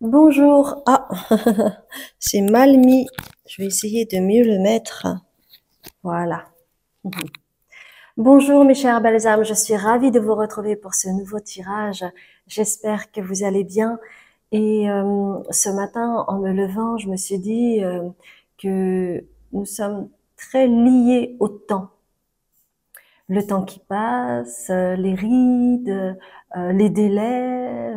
Bonjour. Ah, c'est mal mis. Je vais essayer de mieux le mettre. Voilà. Bonjour mes chers balsams, je suis ravie de vous retrouver pour ce nouveau tirage. J'espère que vous allez bien. Et ce matin, en me levant, je me suis dit que nous sommes très liés au temps. Le temps qui passe, les rides, les délais.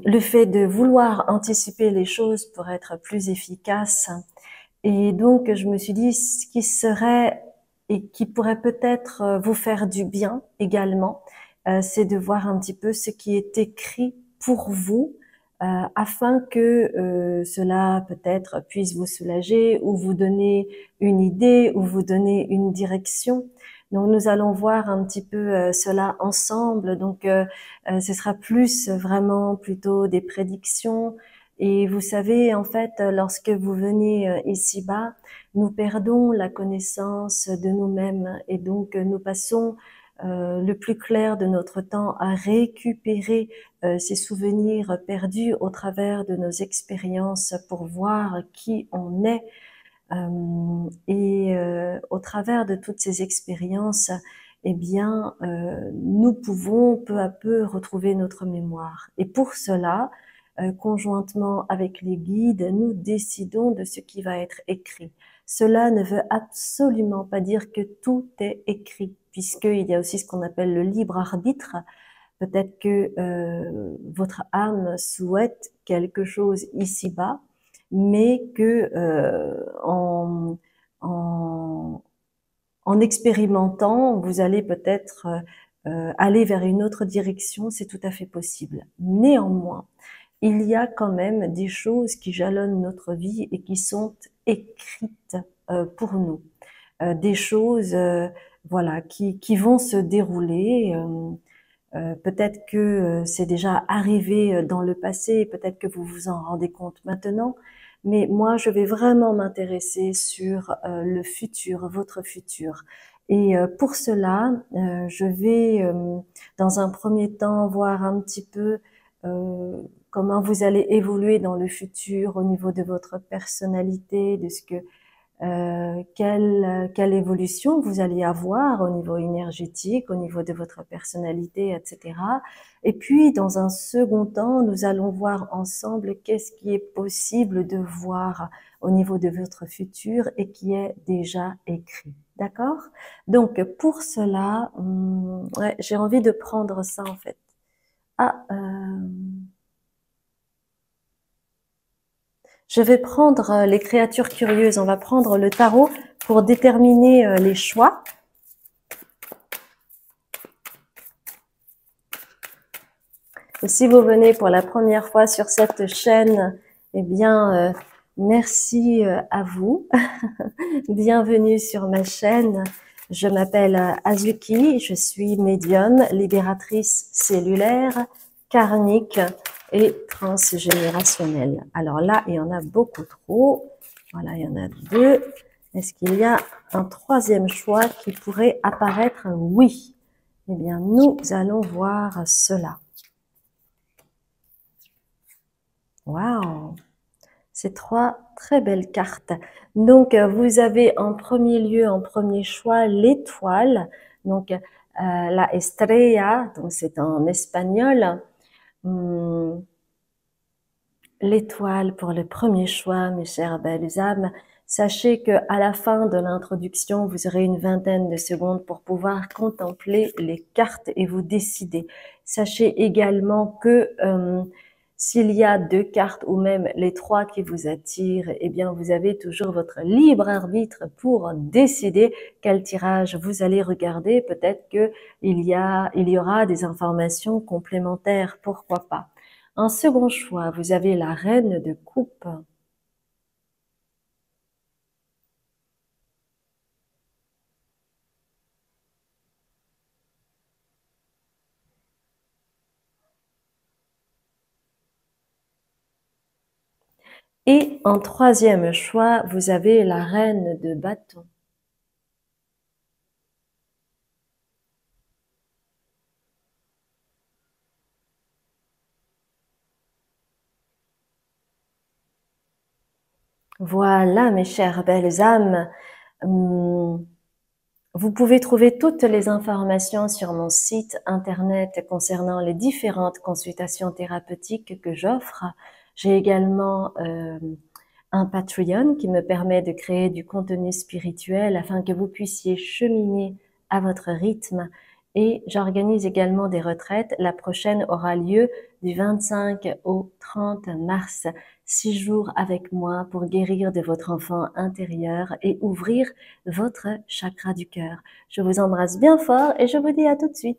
Le fait de vouloir anticiper les choses pour être plus efficace. Et donc, je me suis dit, ce qui serait et qui pourrait peut-être vous faire du bien également, c'est de voir un petit peu ce qui est écrit pour vous, afin que cela peut-être puisse vous soulager ou vous donner une idée ou vous donner une direction. Donc, nous allons voir un petit peu cela ensemble. Donc, ce sera plus vraiment plutôt des prédictions. Et vous savez, en fait, lorsque vous venez ici-bas, nous perdons la connaissance de nous-mêmes et donc nous passons le plus clair de notre temps à récupérer ces souvenirs perdus au travers de nos expériences pour voir qui on est. Au travers de toutes ces expériences, eh bien, nous pouvons peu à peu retrouver notre mémoire. Et pour cela, conjointement avec les guides, nous décidons de ce qui va être écrit. Cela ne veut absolument pas dire que tout est écrit, puisqu'il y a aussi ce qu'on appelle le libre arbitre. Peut-être que votre âme souhaite quelque chose ici-bas, mais que en expérimentant, vous allez peut-être aller vers une autre direction, c'est tout à fait possible. Néanmoins, il y a quand même des choses qui jalonnent notre vie et qui sont écrites pour nous. Des choses voilà, qui vont se dérouler. Peut-être que c'est déjà arrivé dans le passé, peut-être que vous vous en rendez compte maintenant, mais moi je vais vraiment m'intéresser sur le futur, votre futur. Et pour cela, je vais dans un premier temps voir un petit peu comment vous allez évoluer dans le futur au niveau de votre personnalité, de ce que quelle évolution vous allez avoir au niveau énergétique, au niveau de votre personnalité, etc. Et puis, dans un second temps, nous allons voir ensemble qu'est-ce qui est possible de voir au niveau de votre futur et qui est déjà écrit. D'accord? Donc, pour cela, ouais, j'ai envie de prendre ça en fait. Ah, je vais prendre les créatures curieuses. On va prendre le tarot pour déterminer les choix. Et si vous venez pour la première fois sur cette chaîne, eh bien, merci à vous. Bienvenue sur ma chaîne. Je m'appelle Azuki, je suis médium, libératrice cellulaire, karmique et transgénérationnelle. Alors là, il y en a beaucoup trop. Voilà, il y en a deux. Est-ce qu'il y a un troisième choix qui pourrait apparaître? Oui. Eh bien, nous allons voir cela. Waouh! C'est trois très belles cartes. Donc, vous avez en premier lieu, en premier choix, l'étoile. Donc, la estrella, donc c'est en espagnol. L'étoile pour le premier choix, mes chères belles âmes. Sachez que à la fin de l'introduction, vous aurez une vingtaine de secondes pour pouvoir contempler les cartes et vous décider. Sachez également que s'il y a deux cartes ou même les trois qui vous attirent, eh bien vous avez toujours votre libre arbitre pour décider quel tirage vous allez regarder. Peut-être que il y aura des informations complémentaires, pourquoi pas. En second choix, vous avez la reine de coupe. Et en troisième choix, vous avez la reine de bâton. Voilà, mes chères belles âmes. Vous pouvez trouver toutes les informations sur mon site internet concernant les différentes consultations thérapeutiques que j'offre. J'ai également un Patreon qui me permet de créer du contenu spirituel afin que vous puissiez cheminer à votre rythme. Et j'organise également des retraites. La prochaine aura lieu du 25 au 30 mars. 6 jours avec moi pour guérir de votre enfant intérieur et ouvrir votre chakra du cœur. Je vous embrasse bien fort et je vous dis à tout de suite.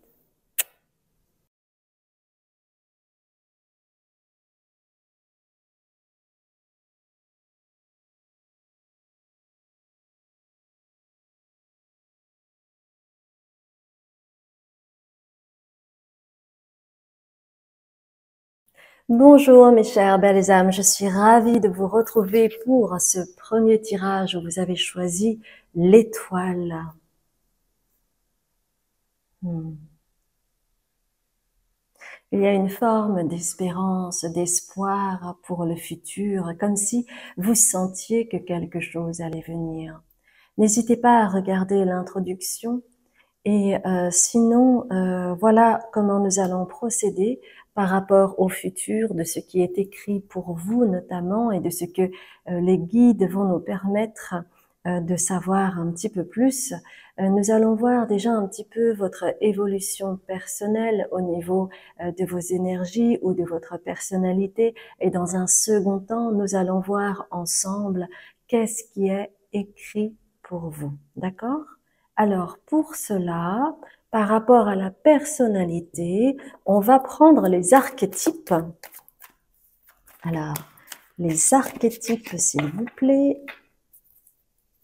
Bonjour mes chères belles âmes, je suis ravie de vous retrouver pour ce premier tirage où vous avez choisi l'étoile. Il y a une forme d'espérance, d'espoir pour le futur, comme si vous sentiez que quelque chose allait venir. N'hésitez pas à regarder l'introduction et sinon, voilà comment nous allons procéder par rapport au futur, de ce qui est écrit pour vous notamment et de ce que les guides vont nous permettre de savoir un petit peu plus. Nous allons voir déjà un petit peu votre évolution personnelle au niveau de vos énergies ou de votre personnalité. Et dans un second temps, nous allons voir ensemble qu'est-ce qui est écrit pour vous. D'accord ? Alors, pour cela, par rapport à la personnalité, on va prendre les archétypes. Alors, les archétypes, s'il vous plaît.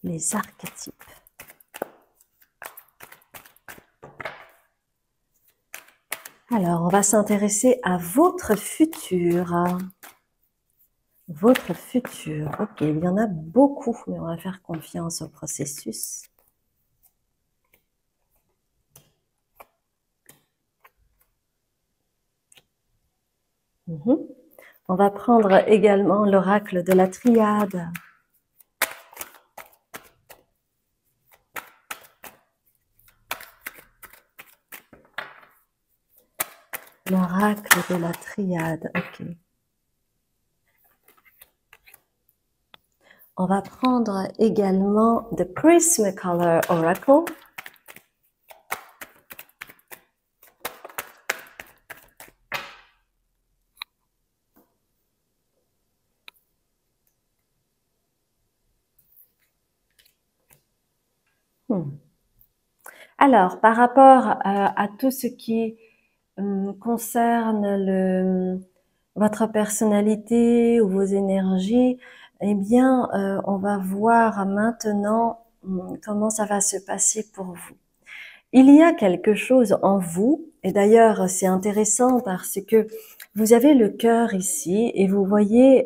Les archétypes. Alors, on va s'intéresser à votre futur. Votre futur. Ok, il y en a beaucoup, mais on va faire confiance au processus. On va prendre également l'oracle de la triade. L'oracle de la triade, ok. On va prendre également The Prismacolor Oracle. Alors, par rapport à tout ce qui concerne votre personnalité ou vos énergies, eh bien, on va voir maintenant comment ça va se passer pour vous. Il y a quelque chose en vous, et d'ailleurs c'est intéressant parce que vous avez le cœur ici et vous voyez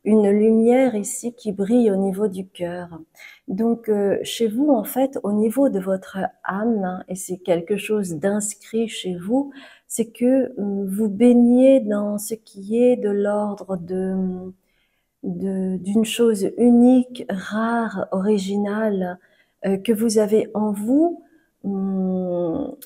une lumière ici qui brille au niveau du cœur. Donc chez vous en fait, au niveau de votre âme, et c'est quelque chose d'inscrit chez vous, c'est que vous baignez dans ce qui est de l'ordre d'une chose unique, rare, originale, que vous avez en vous,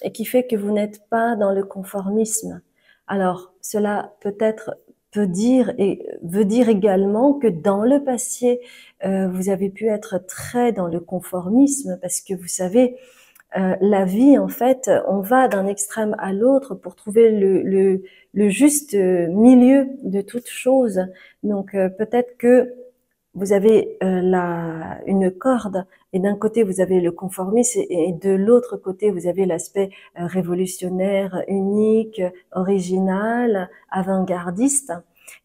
et qui fait que vous n'êtes pas dans le conformisme. Alors, cela peut-être peut dire et veut dire également que dans le passé, vous avez pu être très dans le conformisme parce que vous savez, la vie, en fait, on va d'un extrême à l'autre pour trouver le juste milieu de toute chose. Donc, peut-être que vous avez une corde et d'un côté vous avez le conformisme et de l'autre côté vous avez l'aspect révolutionnaire, unique, original, avant-gardiste.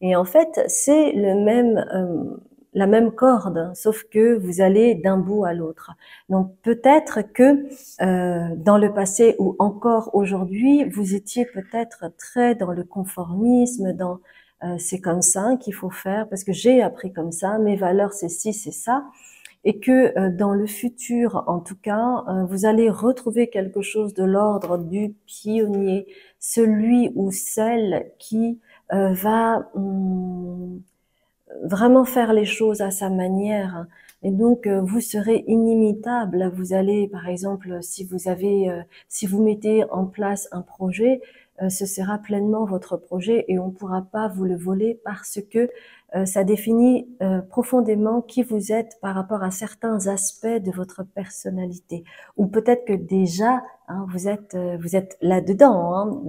Et en fait, c'est la même corde, sauf que vous allez d'un bout à l'autre. Donc peut-être que dans le passé ou encore aujourd'hui, vous étiez peut-être très dans le conformisme, dans c'est comme ça qu'il faut faire parce que j'ai appris comme ça, mes valeurs c'est ci, c'est ça, et que dans le futur, en tout cas, vous allez retrouver quelque chose de l'ordre du pionnier, celui ou celle qui va vraiment faire les choses à sa manière. Et donc, vous serez inimitable. Vous allez, par exemple, si vous mettez en place un projet, ce sera pleinement votre projet et on ne pourra pas vous le voler parce que ça définit profondément qui vous êtes par rapport à certains aspects de votre personnalité. Ou peut-être que déjà, hein, vous êtes là-dedans. Hein.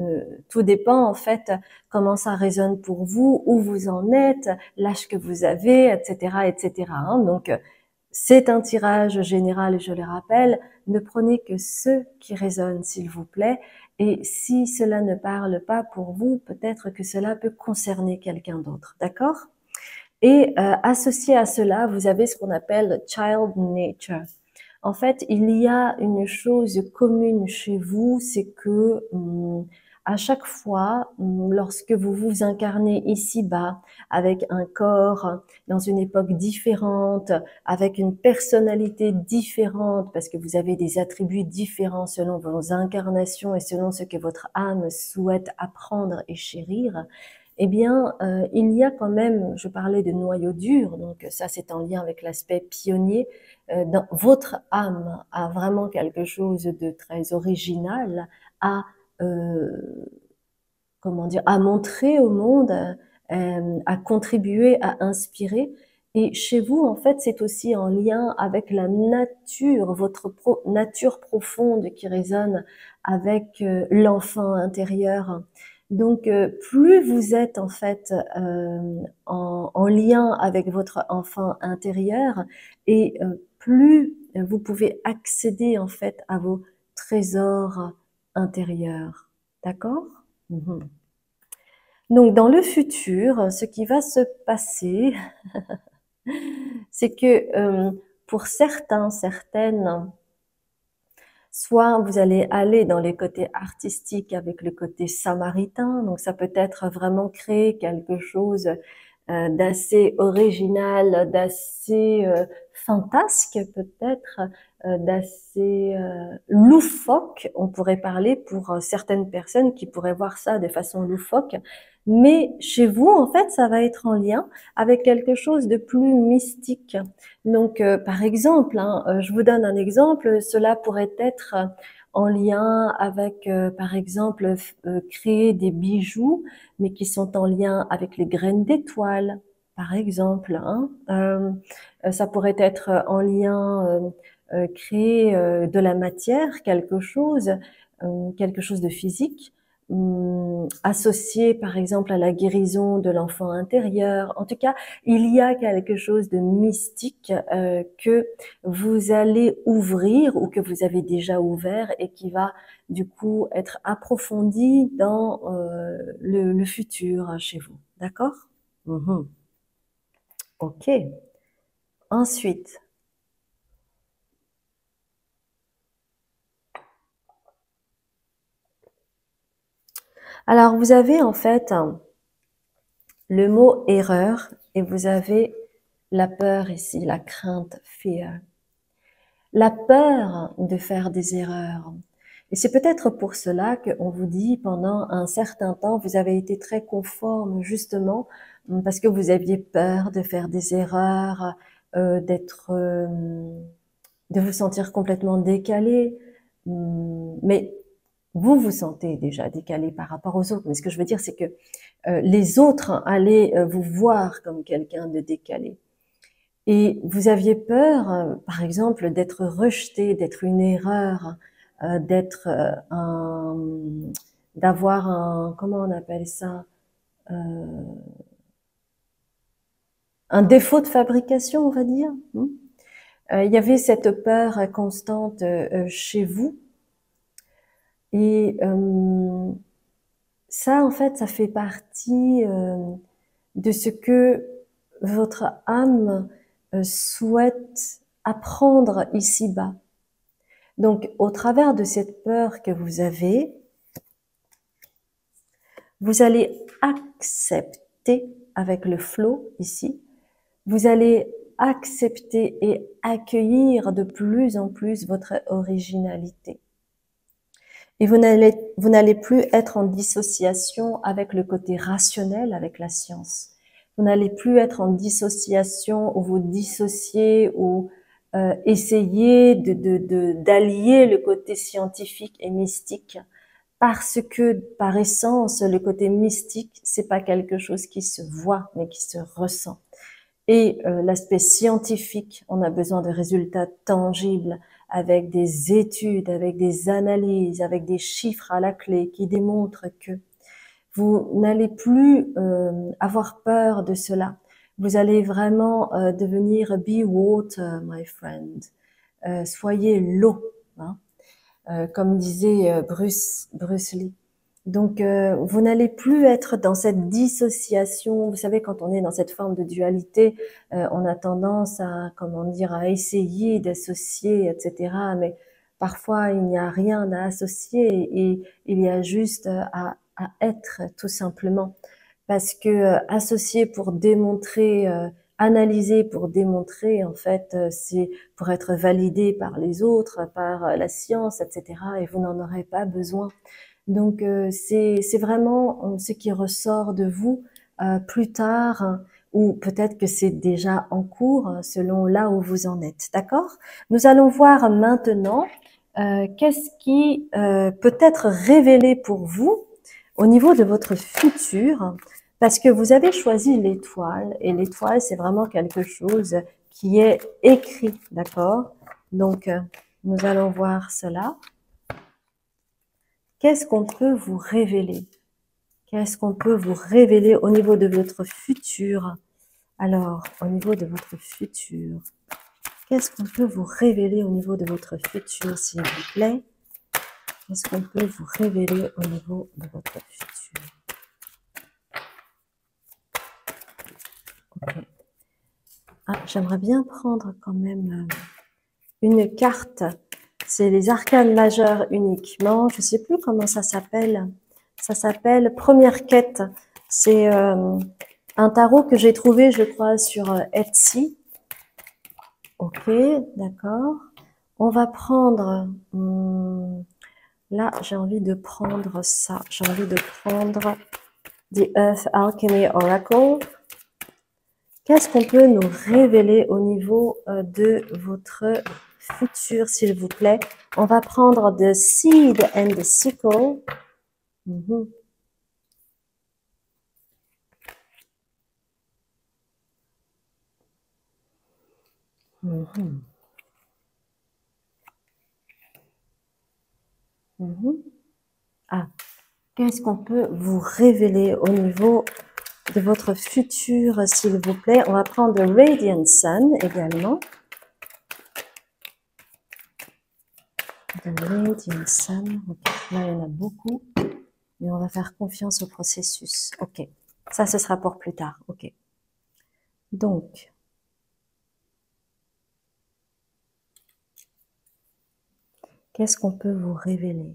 Tout dépend en fait comment ça résonne pour vous, où vous en êtes, l'âge que vous avez, etc., etc. Hein. Donc, c'est un tirage général, je le rappelle. Ne prenez que ceux qui résonnent, s'il vous plaît. Et si cela ne parle pas pour vous, peut-être que cela peut concerner quelqu'un d'autre. D'accord? Et associé à cela, vous avez ce qu'on appelle child nature. En fait, il y a une chose commune chez vous, c'est que à chaque fois, lorsque vous vous incarnez ici-bas, avec un corps dans une époque différente, avec une personnalité différente, parce que vous avez des attributs différents selon vos incarnations et selon ce que votre âme souhaite apprendre et chérir, eh bien, il y a quand même, je parlais de noyau dur, donc ça c'est en lien avec l'aspect pionnier, dans votre âme a vraiment quelque chose de très original à comment dire, à montrer au monde, à contribuer, à inspirer. Et chez vous, en fait, c'est aussi en lien avec la nature, votre nature profonde qui résonne avec l'enfant intérieur. Donc, plus vous êtes en fait en lien avec votre enfant intérieur, et plus vous pouvez accéder en fait à vos trésors intérieurs. D'accord? Mhm. Donc, dans le futur, ce qui va se passer, c'est que pour certains, certaines, soit vous allez aller dans les côtés artistiques avec le côté samaritain, donc ça peut être vraiment créer quelque chose d'assez original, d'assez fantasque peut-être, d'assez loufoque, on pourrait parler pour certaines personnes qui pourraient voir ça de façon loufoque. Mais chez vous, en fait, ça va être en lien avec quelque chose de plus mystique. Donc, par exemple, hein, je vous donne un exemple, cela pourrait être en lien avec, par exemple, créer des bijoux mais qui sont en lien avec les graines d'étoiles, par exemple. Hein. Ça pourrait être en lien, créer de la matière, quelque chose de physique, associé par exemple à la guérison de l'enfant intérieur. En tout cas, il y a quelque chose de mystique que vous allez ouvrir ou que vous avez déjà ouvert et qui va du coup être approfondi dans le futur chez vous. D'accord? Mhm. Ok. Ensuite, alors vous avez en fait le mot erreur et vous avez la peur ici, la crainte, fear. La peur de faire des erreurs. Et c'est peut-être pour cela qu'on vous dit pendant un certain temps, vous avez été très conforme justement parce que vous aviez peur de faire des erreurs, de vous sentir complètement décalé. Mais vous vous sentez déjà décalé par rapport aux autres. Mais ce que je veux dire, c'est que les autres allaient vous voir comme quelqu'un de décalé. Et vous aviez peur, par exemple, d'être rejeté, d'être une erreur, d'être d'avoir comment on appelle ça, un défaut de fabrication, on va dire. Il y avait cette peur constante chez vous. Et ça, en fait, ça fait partie de ce que votre âme souhaite apprendre ici-bas. Donc, au travers de cette peur que vous avez, vous allez accepter avec le flow ici, vous allez accepter et accueillir de plus en plus votre originalité. Et vous n'allez plus être en dissociation avec le côté rationnel, avec la science. Vous n'allez plus être en dissociation ou vous dissocier ou essayer d'allier le côté scientifique et mystique parce que par essence le côté mystique c'est pas quelque chose qui se voit mais qui se ressent. Et l'aspect scientifique, on a besoin de résultats tangibles avec des études, avec des analyses, avec des chiffres à la clé qui démontrent que vous n'allez plus avoir peur de cela. Vous allez vraiment devenir be water, my friend. Soyez l'eau, hein, comme disait Bruce Lee. Donc, vous n'allez plus être dans cette dissociation. Vous savez, quand on est dans cette forme de dualité, on a tendance à, comment dire, à essayer d'associer, etc. Mais parfois, il n'y a rien à associer et il y a juste à être, tout simplement. Parce que associer pour démontrer, analyser pour démontrer, en fait, c'est pour être validé par les autres, par la science, etc. Et vous n'en aurez pas besoin. Donc c'est vraiment ce qui ressort de vous plus tard ou peut-être que c'est déjà en cours selon là où vous en êtes. D'accord? Nous allons voir maintenant qu'est-ce qui peut être révélé pour vous au niveau de votre futur parce que vous avez choisi l'étoile et l'étoile c'est vraiment quelque chose qui est écrit. D'accord? Donc nous allons voir cela. Qu'est-ce qu'on peut vous révéler? Qu'est-ce qu'on peut vous révéler au niveau de votre futur? Alors, au niveau de votre futur, qu'est-ce qu'on peut vous révéler au niveau de votre futur, s'il vous plaît? Qu'est-ce qu'on peut vous révéler au niveau de votre futur? Okay. Ah, j'aimerais bien prendre quand même une carte. C'est les arcanes majeures uniquement. Je ne sais plus comment ça s'appelle. Ça s'appelle Première Quête. C'est un tarot que j'ai trouvé, je crois, sur Etsy. Ok, d'accord. On va prendre... là, j'ai envie de prendre ça. J'ai envie de prendre The Earth Alchemy Oracle. Qu'est-ce qu'on peut nous révéler au niveau de votre futur, s'il vous plaît? On va prendre The Seed and the Sickle. Mm-hmm. Mm-hmm. Mm-hmm. Ah, qu'est-ce qu'on peut vous révéler au niveau de votre futur, s'il vous plaît? On va prendre The Radiant Sun également. The Radiant Sun. Okay. Là, il y en a beaucoup. Mais on va faire confiance au processus. Ok. Ça, ce sera pour plus tard. Ok. Donc, qu'est-ce qu'on peut vous révéler?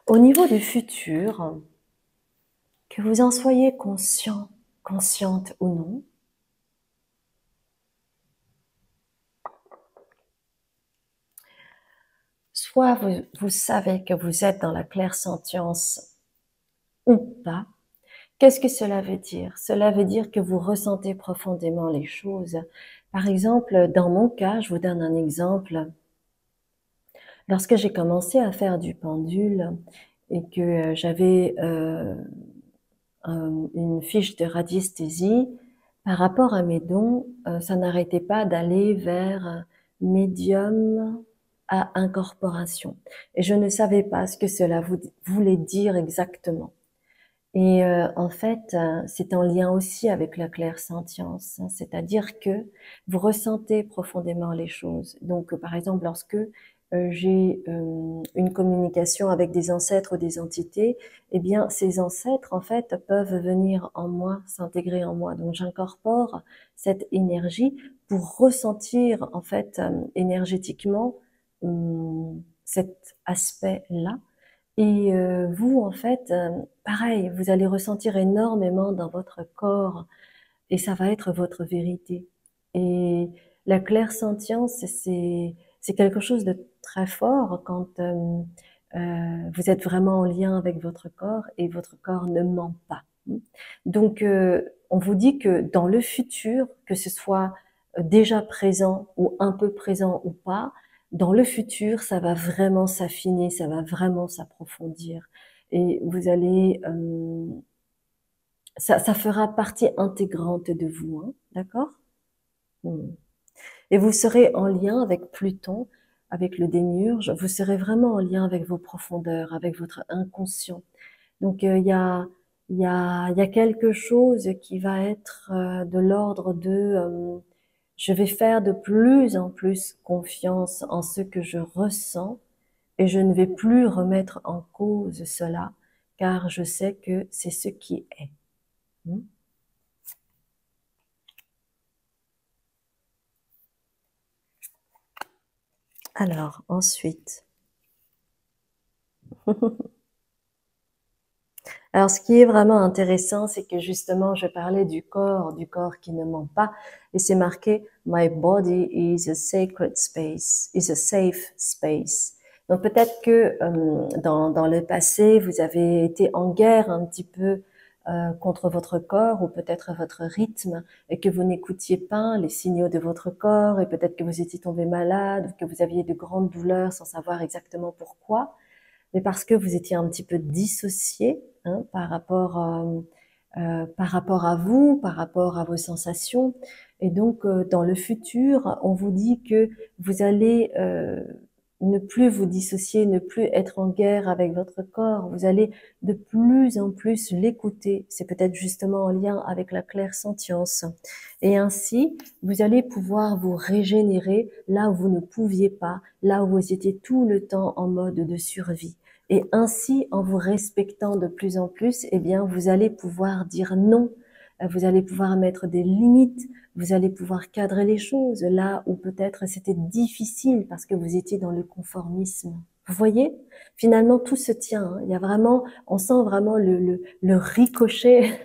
Au niveau du futur, que vous en soyez conscient, consciente ou non, soit vous savez que vous êtes dans la clairsentience ou pas. Qu'est-ce que cela veut dire? Cela veut dire que vous ressentez profondément les choses. Par exemple, dans mon cas, je vous donne un exemple. Lorsque j'ai commencé à faire du pendule et que j'avais une fiche de radiesthésie, par rapport à mes dons, ça n'arrêtait pas d'aller vers médium à incorporation. Et je ne savais pas ce que cela voulait dire exactement. Et en fait, c'est en lien aussi avec la clairsentience, hein, c'est-à-dire que vous ressentez profondément les choses. Donc, par exemple, lorsque j'ai une communication avec des ancêtres ou des entités, eh bien, ces ancêtres, en fait, peuvent venir en moi, s'intégrer en moi. Donc, j'incorpore cette énergie pour ressentir, en fait, énergétiquement, cet aspect-là. Et vous, en fait, pareil, vous allez ressentir énormément dans votre corps et ça va être votre vérité. Et la clairsentience, c'est quelque chose de très fort quand vous êtes vraiment en lien avec votre corps et votre corps ne ment pas. Donc, on vous dit que dans le futur, que ce soit déjà présent ou un peu présent ou pas, dans le futur, ça va vraiment s'affiner, ça va vraiment s'approfondir. Et vous allez, ça fera partie intégrante de vous, hein, d'accord? Et vous serez en lien avec Pluton, avec le démiurge, vous serez vraiment en lien avec vos profondeurs, avec votre inconscient. Donc il y a quelque chose qui va être de l'ordre de je vais faire de plus en plus confiance en ce que je ressens et je ne vais plus remettre en cause cela car je sais que c'est ce qui est. Hmm. Alors ensuite, alors ce qui est vraiment intéressant, c'est que justement je parlais du corps qui ne ment pas, et c'est marqué My body is a sacred space, is a safe space. Donc peut-être que dans le passé, vous avez été en guerre un petit peu contre votre corps ou peut-être votre rythme et que vous n'écoutiez pas les signaux de votre corps et peut-être que vous étiez tombé malade ou que vous aviez de grandes douleurs sans savoir exactement pourquoi, mais parce que vous étiez un petit peu dissocié hein, par rapport à vous, par rapport à vos sensations. Et donc, dans le futur, on vous dit que vous allez ne plus vous dissocier, ne plus être en guerre avec votre corps. Vous allez de plus en plus l'écouter. C'est peut-être justement en lien avec la clairsentience. Et ainsi, vous allez pouvoir vous régénérer là où vous ne pouviez pas, là où vous étiez tout le temps en mode de survie. Et ainsi, en vous respectant de plus en plus, eh bien, vous allez pouvoir dire non. Vous allez pouvoir mettre des limites. Vous allez pouvoir cadrer les choses là où peut-être c'était difficile parce que vous étiez dans le conformisme. Vous voyez, finalement tout se tient. Hein. Il y a vraiment, on sent vraiment le ricochet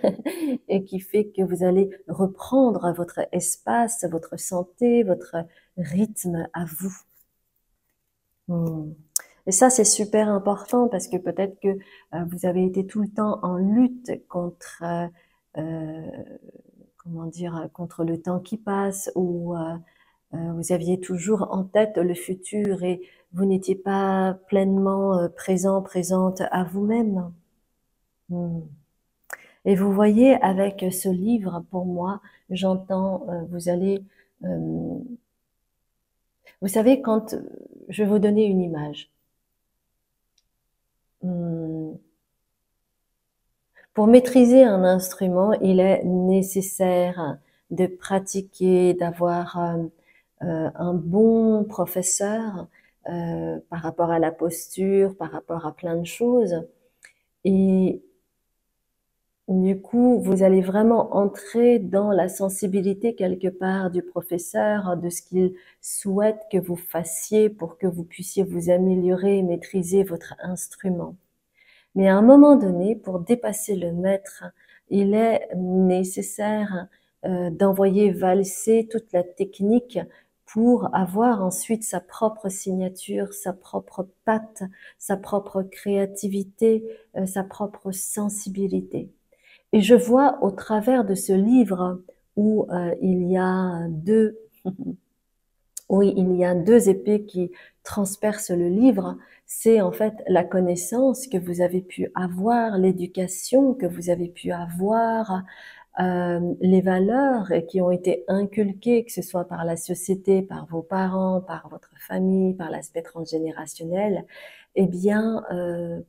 et qui fait que vous allez reprendre votre espace, votre santé, votre rythme à vous. Et ça, c'est super important parce que peut-être que vous avez été tout le temps en lutte contre, comment dire, contre le temps qui passe ou vous aviez toujours en tête le futur et vous n'étiez pas pleinement présente à vous-même. Et vous voyez, avec ce livre, pour moi, j'entends, vous allez, vous savez, quand je vais vous donner une image. Pour maîtriser un instrument, il est nécessaire de pratiquer, d'avoir un bon professeur par rapport à la posture, par rapport à plein de choses. Et du coup, vous allez vraiment entrer dans la sensibilité quelque part du professeur, de ce qu'il souhaite que vous fassiez pour que vous puissiez vous améliorer et maîtriser votre instrument. Mais à un moment donné, pour dépasser le maître, il est nécessaire d'envoyer valser toute la technique pour avoir ensuite sa propre signature, sa propre patte, sa propre créativité, sa propre sensibilité. Et je vois au travers de ce livre où il y a deux épées qui transpercent le livre, c'est en fait la connaissance que vous avez pu avoir, l'éducation que vous avez pu avoir, les valeurs qui ont été inculquées, que ce soit par la société, par vos parents, par votre famille, par l'aspect transgénérationnel. Eh bien,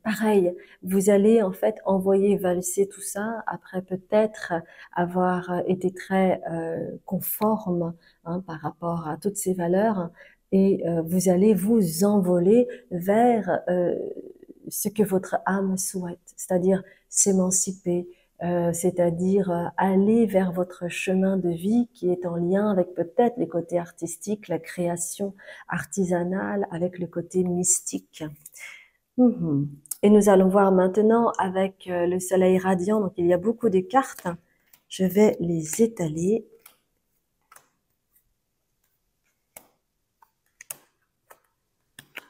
pareil, vous allez en fait envoyer valser tout ça après peut-être avoir été très conforme hein, par rapport à toutes ces valeurs et vous allez vous envoler vers ce que votre âme souhaite, c'est-à-dire s'émanciper, c'est-à-dire aller vers votre chemin de vie qui est en lien avec peut-être les côtés artistiques, la création artisanale, avec le côté mystique. Et nous allons voir maintenant avec le soleil radiant, donc il y a beaucoup de cartes Je vais les étaler.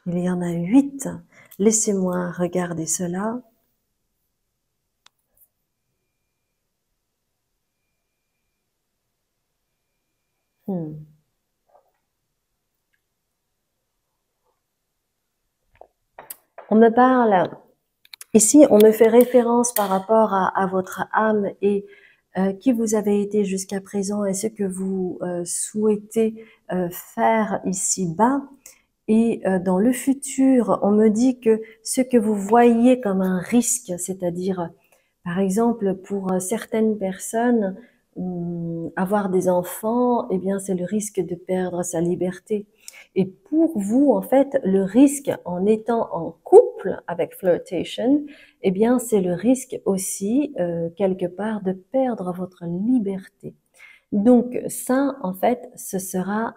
Il y en a 8. Laissez-moi regarder cela. On me parle, ici on me fait référence par rapport à votre âme et qui vous avez été jusqu'à présent et ce que vous souhaitez faire ici-bas. Et dans le futur, on me dit que ce que vous voyez comme un risque, c'est-à-dire, par exemple, pour certaines personnes, avoir des enfants, eh bien, c'est le risque de perdre sa liberté. Et pour vous, en fait, le risque en étant en couple avec flirtation, eh bien, c'est le risque aussi, quelque part, de perdre votre liberté. Donc, ça, en fait, ce sera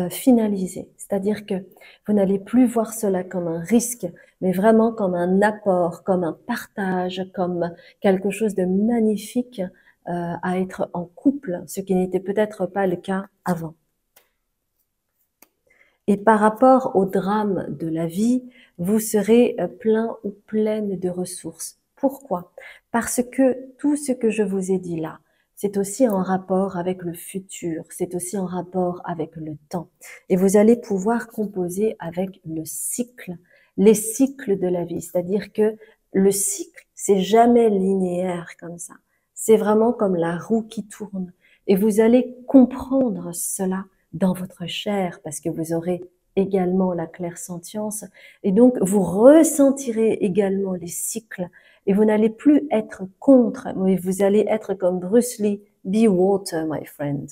finalisé. C'est-à-dire que vous n'allez plus voir cela comme un risque, mais vraiment comme un apport, comme un partage, comme quelque chose de magnifique à être en couple, ce qui n'était peut-être pas le cas avant. Et par rapport au drame de la vie, vous serez plein ou pleine de ressources. Pourquoi? Parce que tout ce que je vous ai dit là, c'est aussi en rapport avec le futur, c'est aussi en rapport avec le temps. Et vous allez pouvoir composer avec le cycle, les cycles de la vie. C'est-à-dire que le cycle, c'est jamais linéaire comme ça. C'est vraiment comme la roue qui tourne. Et vous allez comprendre cela dans votre chair parce que vous aurez également la clairsentience et donc vous ressentirez également les cycles et vous n'allez plus être contre, mais vous allez être comme Bruce Lee, be water, my friend.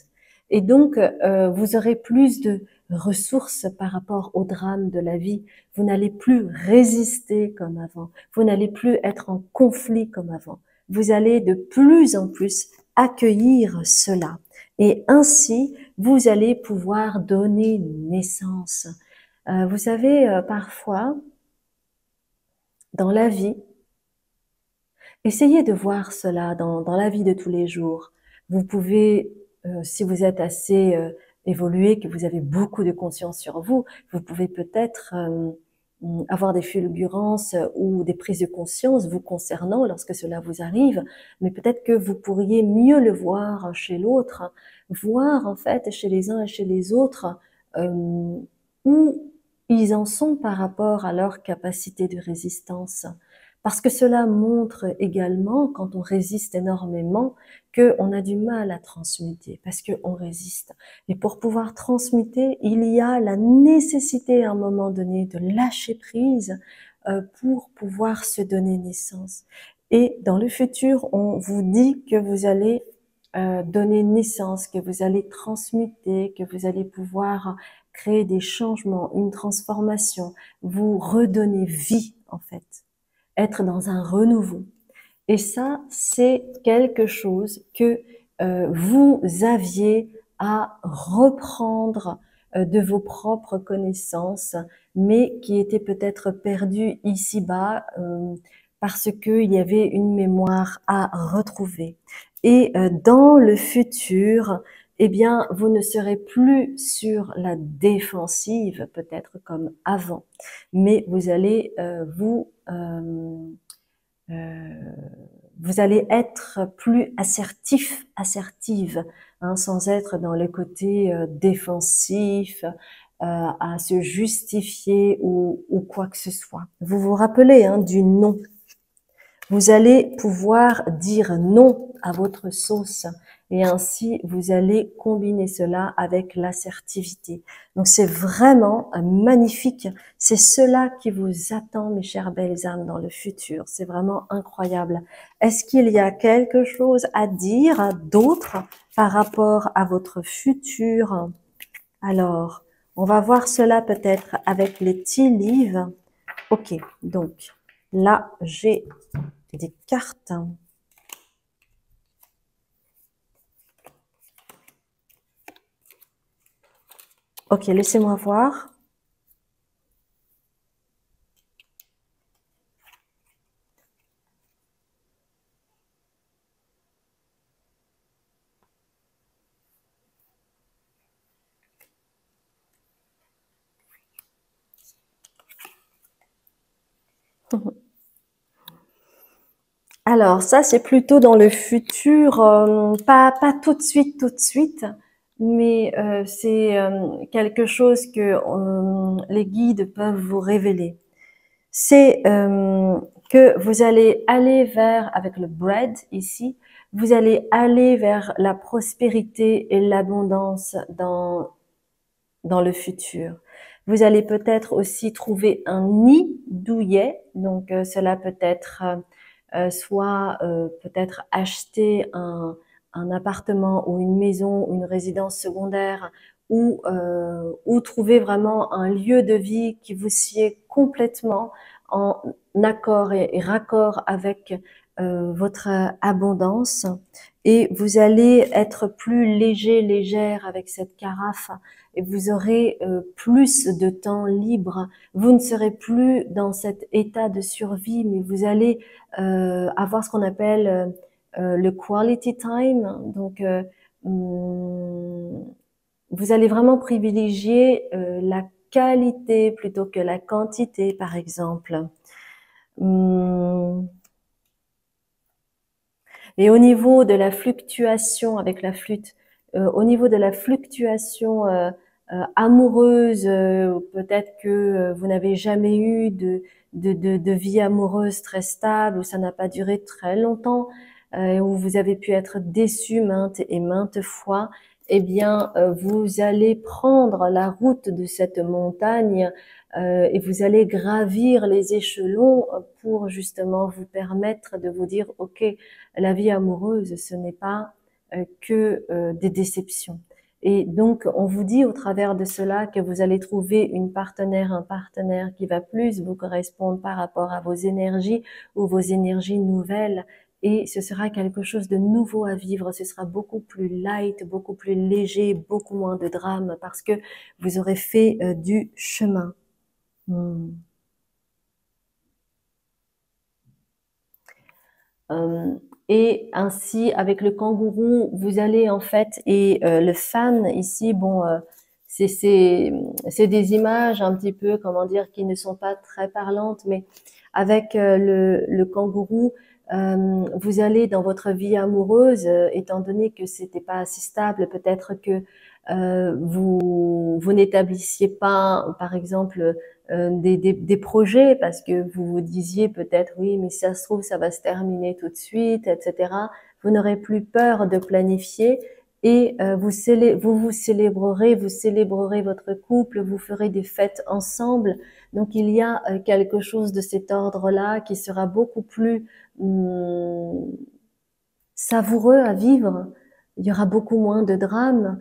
Et donc, vous aurez plus de ressources par rapport au drame de la vie. Vous n'allez plus résister comme avant. Vous n'allez plus être en conflit comme avant. Vous allez de plus en plus accueillir cela. Et ainsi, vous allez pouvoir donner naissance. Vous savez, parfois, dans la vie, essayez de voir cela dans la vie de tous les jours. Vous pouvez, si vous êtes assez évolué, que vous avez beaucoup de conscience sur vous, vous pouvez peut-être avoir des fulgurances ou des prises de conscience vous concernant lorsque cela vous arrive, mais peut-être que vous pourriez mieux le voir chez l'autre, voir en fait chez les uns et chez les autres où ils en sont par rapport à leur capacité de résistance. Parce que cela montre également, quand on résiste énormément, qu'on a du mal à transmuter, parce qu'on résiste. Et pour pouvoir transmuter, il y a la nécessité à un moment donné de lâcher prise pour pouvoir se donner naissance. Et dans le futur, on vous dit que vous allez donner naissance, que vous allez transmuter, que vous allez pouvoir créer des changements, une transformation, vous redonner vie en fait, être dans un renouveau. Et ça, c'est quelque chose que vous aviez à reprendre de vos propres connaissances, mais qui était peut-être perdu ici-bas parce qu'il y avait une mémoire à retrouver. Et dans le futur, eh bien, vous ne serez plus sur la défensive, peut-être comme avant, mais vous allez vous allez être plus assertif, assertive, hein, sans être dans le côté défensif, à se justifier ou quoi que ce soit. Vous vous rappelez hein, du non. Vous allez pouvoir dire non à votre sauce et ainsi vous allez combiner cela avec l'assertivité. Donc c'est vraiment magnifique. C'est cela qui vous attend, mes chères belles âmes, dans le futur. C'est vraiment incroyable. Est-ce qu'il y a quelque chose à dire d'autre par rapport à votre futur? Alors, on va voir cela peut-être avec les tea leaves. Ok, donc là j'ai des cartes. Ok, laissez-moi voir. Alors ça, c'est plutôt dans le futur, pas tout de suite, mais c'est quelque chose que les guides peuvent vous révéler. C'est que vous allez aller vers, avec le bread ici, vous allez aller vers la prospérité et l'abondance dans le futur. Vous allez peut-être aussi trouver un nid douillet, donc cela peut être soit peut-être acheter un appartement ou une maison ou une résidence secondaire ou trouver vraiment un lieu de vie qui vous sied complètement en accord et raccord avec votre abondance et vous allez être plus léger, légère avec cette carafe et vous aurez plus de temps libre. Vous ne serez plus dans cet état de survie, mais vous allez avoir ce qu'on appelle le quality time. Donc, vous allez vraiment privilégier la qualité plutôt que la quantité, par exemple. Hum, Et au niveau de la fluctuation avec la flûte, au niveau de la fluctuation amoureuse, peut-être que vous n'avez jamais eu de vie amoureuse très stable, ou ça n'a pas duré très longtemps, où vous avez pu être déçu maintes et maintes fois, eh bien, vous allez prendre la route de cette montagne et vous allez gravir les échelons pour justement vous permettre de vous dire, OK, la vie amoureuse, ce n'est pas que des déceptions. Et donc, on vous dit au travers de cela que vous allez trouver une partenaire, un partenaire qui va plus vous correspondre par rapport à vos énergies ou vos énergies nouvelles. Et ce sera quelque chose de nouveau à vivre. Ce sera beaucoup plus light, beaucoup plus léger, beaucoup moins de drame parce que vous aurez fait du chemin. Hmm. Euh, et ainsi, avec le kangourou, vous allez en fait, et le fan ici, bon, c'est des images un petit peu, comment dire, qui ne sont pas très parlantes, mais avec le kangourou, vous allez dans votre vie amoureuse, étant donné que c'était pas assez stable, peut-être que vous n'établissiez pas, par exemple, des projets parce que vous vous disiez peut-être oui, mais si ça se trouve, ça va se terminer tout de suite, etc. Vous n'aurez plus peur de planifier et vous célébrerez votre couple, vous ferez des fêtes ensemble. Donc il y a quelque chose de cet ordre-là qui sera beaucoup plus savoureux à vivre. Il y aura beaucoup moins de drames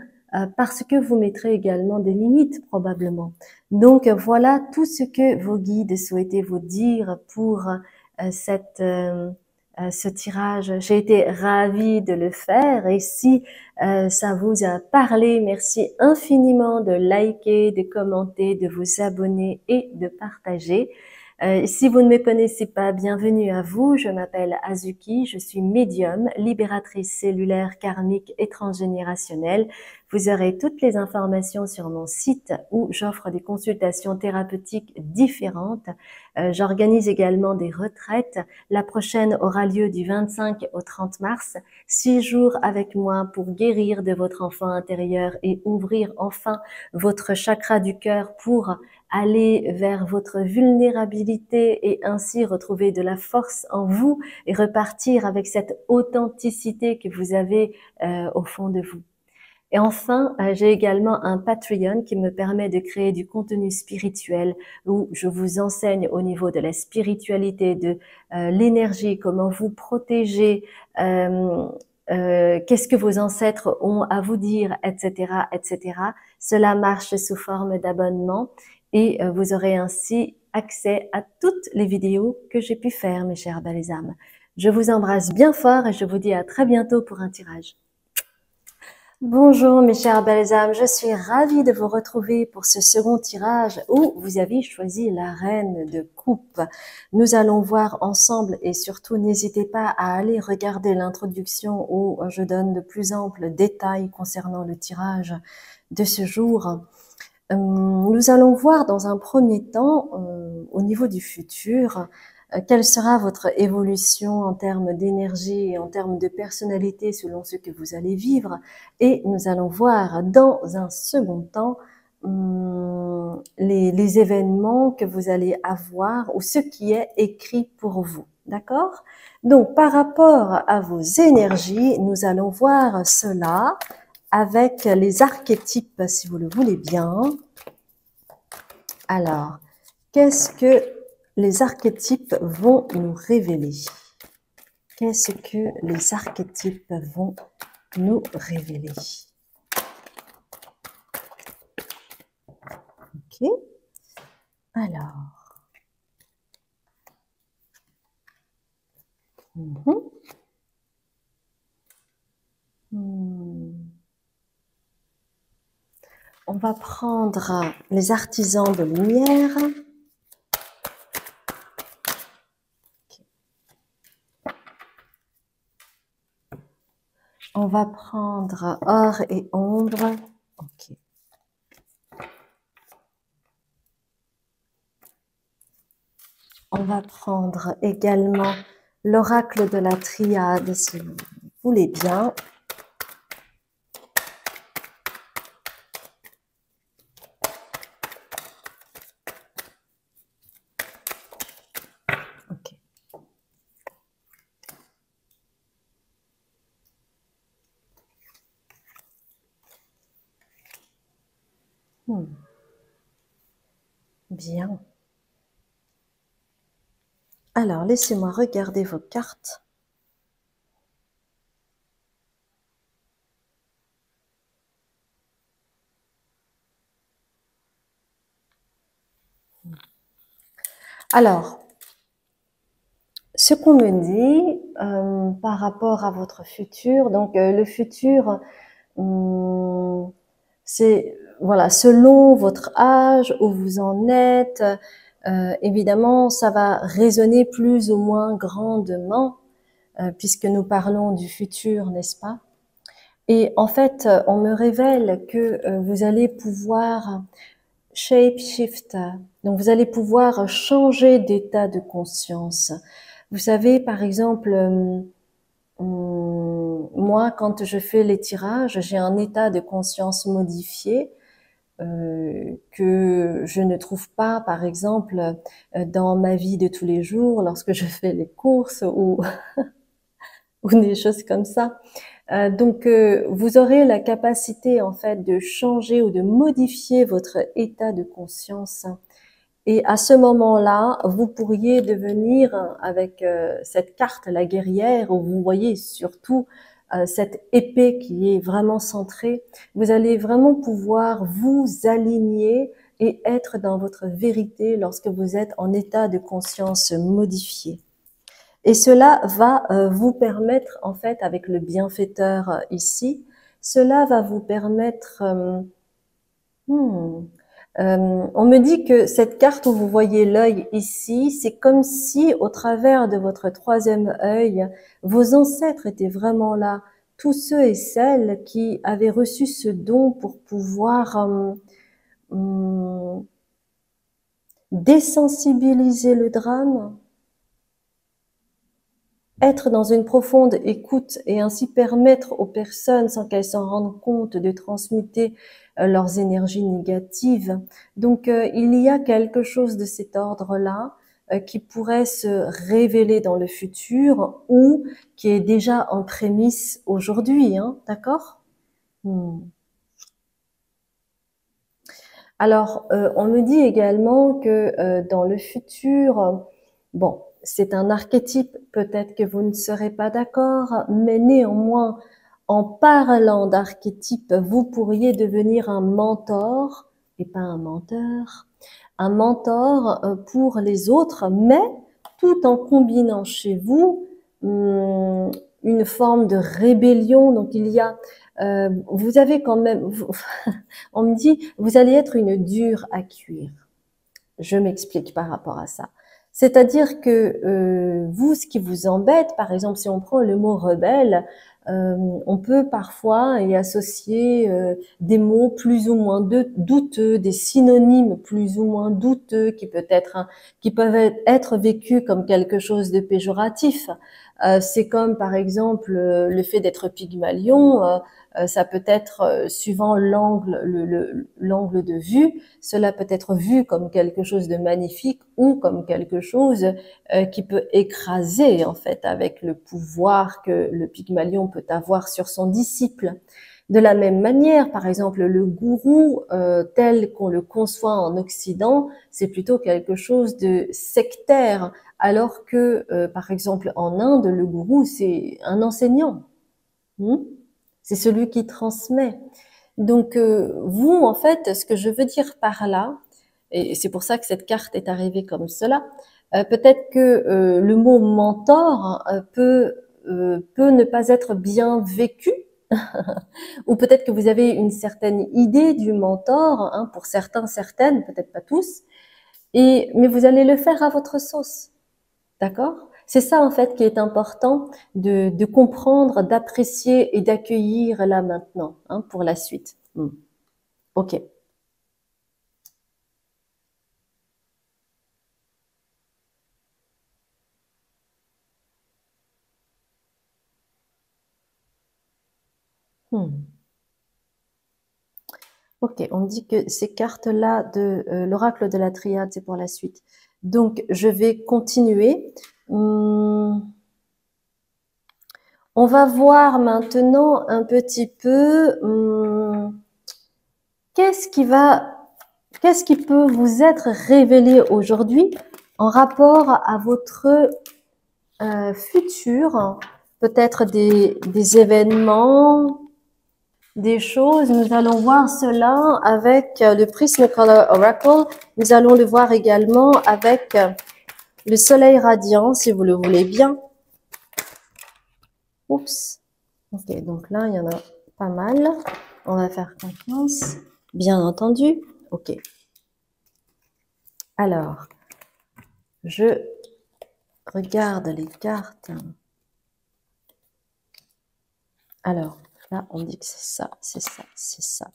parce que vous mettrez également des limites probablement. Donc voilà tout ce que vos guides souhaitaient vous dire pour ce tirage. J'ai été ravie de le faire et si ça vous a parlé, merci infiniment de liker, de commenter, de vous abonner et de partager. Si vous ne me connaissez pas, bienvenue à vous. Je m'appelle Azuki, je suis médium, libératrice cellulaire, karmique et transgénérationnelle. Vous aurez toutes les informations sur mon site où j'offre des consultations thérapeutiques différentes. J'organise également des retraites. La prochaine aura lieu du 25 au 30 mars. 6 jours avec moi pour guérir de votre enfant intérieur et ouvrir enfin votre chakra du cœur pour aller vers votre vulnérabilité et ainsi retrouver de la force en vous et repartir avec cette authenticité que vous avez au fond de vous. Et enfin, j'ai également un Patreon qui me permet de créer du contenu spirituel où je vous enseigne au niveau de la spiritualité, de l'énergie, comment vous protéger, qu'est-ce que vos ancêtres ont à vous dire, etc., etc. Cela marche sous forme d'abonnement et vous aurez ainsi accès à toutes les vidéos que j'ai pu faire, mes chers belles âmes. Je vous embrasse bien fort et je vous dis à très bientôt pour un tirage. Bonjour mes chères belles âmes, je suis ravie de vous retrouver pour ce second tirage où vous avez choisi la reine de coupe. Nous allons voir ensemble et surtout n'hésitez pas à aller regarder l'introduction où je donne de plus amples détails concernant le tirage de ce jour. Nous allons voir dans un premier temps au niveau du futur quelle sera votre évolution en termes d'énergie et en termes de personnalité selon ce que vous allez vivre. Et nous allons voir dans un second temps les événements que vous allez avoir ou ce qui est écrit pour vous. D'accord? Donc, par rapport à vos énergies, nous allons voir cela avec les archétypes, si vous le voulez bien. Alors, qu'est-ce que les archétypes vont nous révéler? Qu'est-ce que les archétypes vont nous révéler? Ok. Alors. On va prendre les artisans de lumière. On va prendre or et ombre. Ok. On va prendre également l'oracle de la triade, si vous voulez bien. Ok. Bien. Alors, laissez-moi regarder vos cartes. Alors, ce qu'on me dit par rapport à votre futur, donc le futur, c'est voilà, selon votre âge, où vous en êtes, évidemment, ça va résonner plus ou moins grandement, puisque nous parlons du futur, n'est-ce pas? Et en fait, on me révèle que vous allez pouvoir shape-shift, donc vous allez pouvoir changer d'état de conscience. Vous savez, par exemple, moi, quand je fais les tirages, j'ai un état de conscience modifié que je ne trouve pas, par exemple, dans ma vie de tous les jours, lorsque je fais les courses ou, ou des choses comme ça. Donc, vous aurez la capacité, en fait, de changer ou de modifier votre état de conscience. Et à ce moment-là, vous pourriez devenir, avec cette carte, la guerrière, où vous voyez surtout cette épée qui est vraiment centrée, vous allez vraiment pouvoir vous aligner et être dans votre vérité lorsque vous êtes en état de conscience modifié. Et cela va vous permettre, en fait, avec le bienfaiteur ici, cela va vous permettre... on me dit que cette carte où vous voyez l'œil ici, c'est comme si au travers de votre troisième œil, vos ancêtres étaient vraiment là. Tous ceux et celles qui avaient reçu ce don pour pouvoir désensibiliser le drame, être dans une profonde écoute et ainsi permettre aux personnes, sans qu'elles s'en rendent compte, de transmuter leurs énergies négatives. Donc, il y a quelque chose de cet ordre-là qui pourrait se révéler dans le futur ou qui est déjà en prémisse aujourd'hui, hein, d'accord? Alors, on me dit également que dans le futur, bon, c'est un archétype, peut-être que vous ne serez pas d'accord, mais néanmoins, en parlant d'archétype, vous pourriez devenir un mentor et pas un mentor pour les autres, mais tout en combinant chez vous une forme de rébellion. Donc il y a, vous avez quand même, on me dit, vous allez être une dure à cuire. Je m'explique par rapport à ça. C'est-à-dire que vous, ce qui vous embête, par exemple, si on prend le mot rebelle, On peut parfois y associer des mots plus ou moins douteux, des synonymes plus ou moins douteux qui peuvent être vécus comme quelque chose de péjoratif. C'est comme par exemple le fait d'être Pygmalion. Ça peut être suivant l'angle de vue, cela peut être vu comme quelque chose de magnifique ou comme quelque chose qui peut écraser en fait avec le pouvoir que le Pygmalion peut avoir sur son disciple. De la même manière, par exemple, le gourou tel qu'on le conçoit en Occident, c'est plutôt quelque chose de sectaire, alors que, par exemple, en Inde, le gourou, c'est un enseignant. C'est celui qui transmet. Donc, vous, en fait, ce que je veux dire par là, et c'est pour ça que cette carte est arrivée comme cela, peut-être que le mot mentor peut ne pas être bien vécu, ou peut-être que vous avez une certaine idée du mentor, hein, pour certains, certaines, peut-être pas tous, mais vous allez le faire à votre sauce. D'accord? C'est ça en fait qui est important de comprendre, d'apprécier et d'accueillir là maintenant, hein, pour la suite. Ok. Hmm. Ok, on dit que ces cartes-là de l'oracle de la triade, c'est pour la suite. Donc, je vais continuer. On va voir maintenant un petit peu qu'est-ce qui peut vous être révélé aujourd'hui en rapport à votre futur, peut-être des événements, des choses. Nous allons voir cela avec le Prismacolor Oracle. Nous allons le voir également avec le soleil radiant, si vous le voulez bien. Oups. Ok, donc là, il y en a pas mal. On va faire confiance, bien entendu. Ok. Alors, je regarde les cartes. Alors, là, on dit que c'est ça, c'est ça, c'est ça.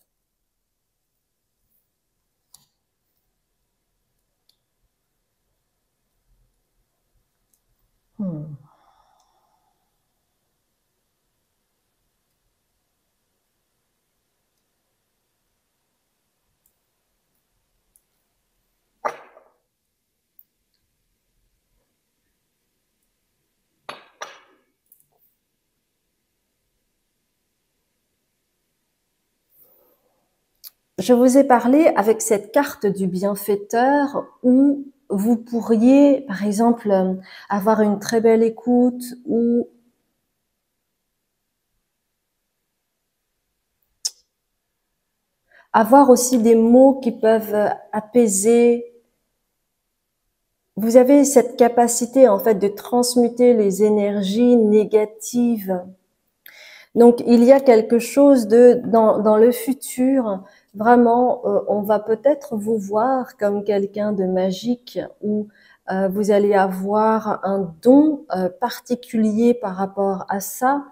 Je vous ai parlé avec cette carte du bienfaiteur où vous pourriez, par exemple, avoir une très belle écoute ou avoir aussi des mots qui peuvent apaiser. Vous avez cette capacité, en fait, de transmuter les énergies négatives. Donc, il y a quelque chose dans le futur, vraiment, on va peut-être vous voir comme quelqu'un de magique ou vous allez avoir un don particulier par rapport à ça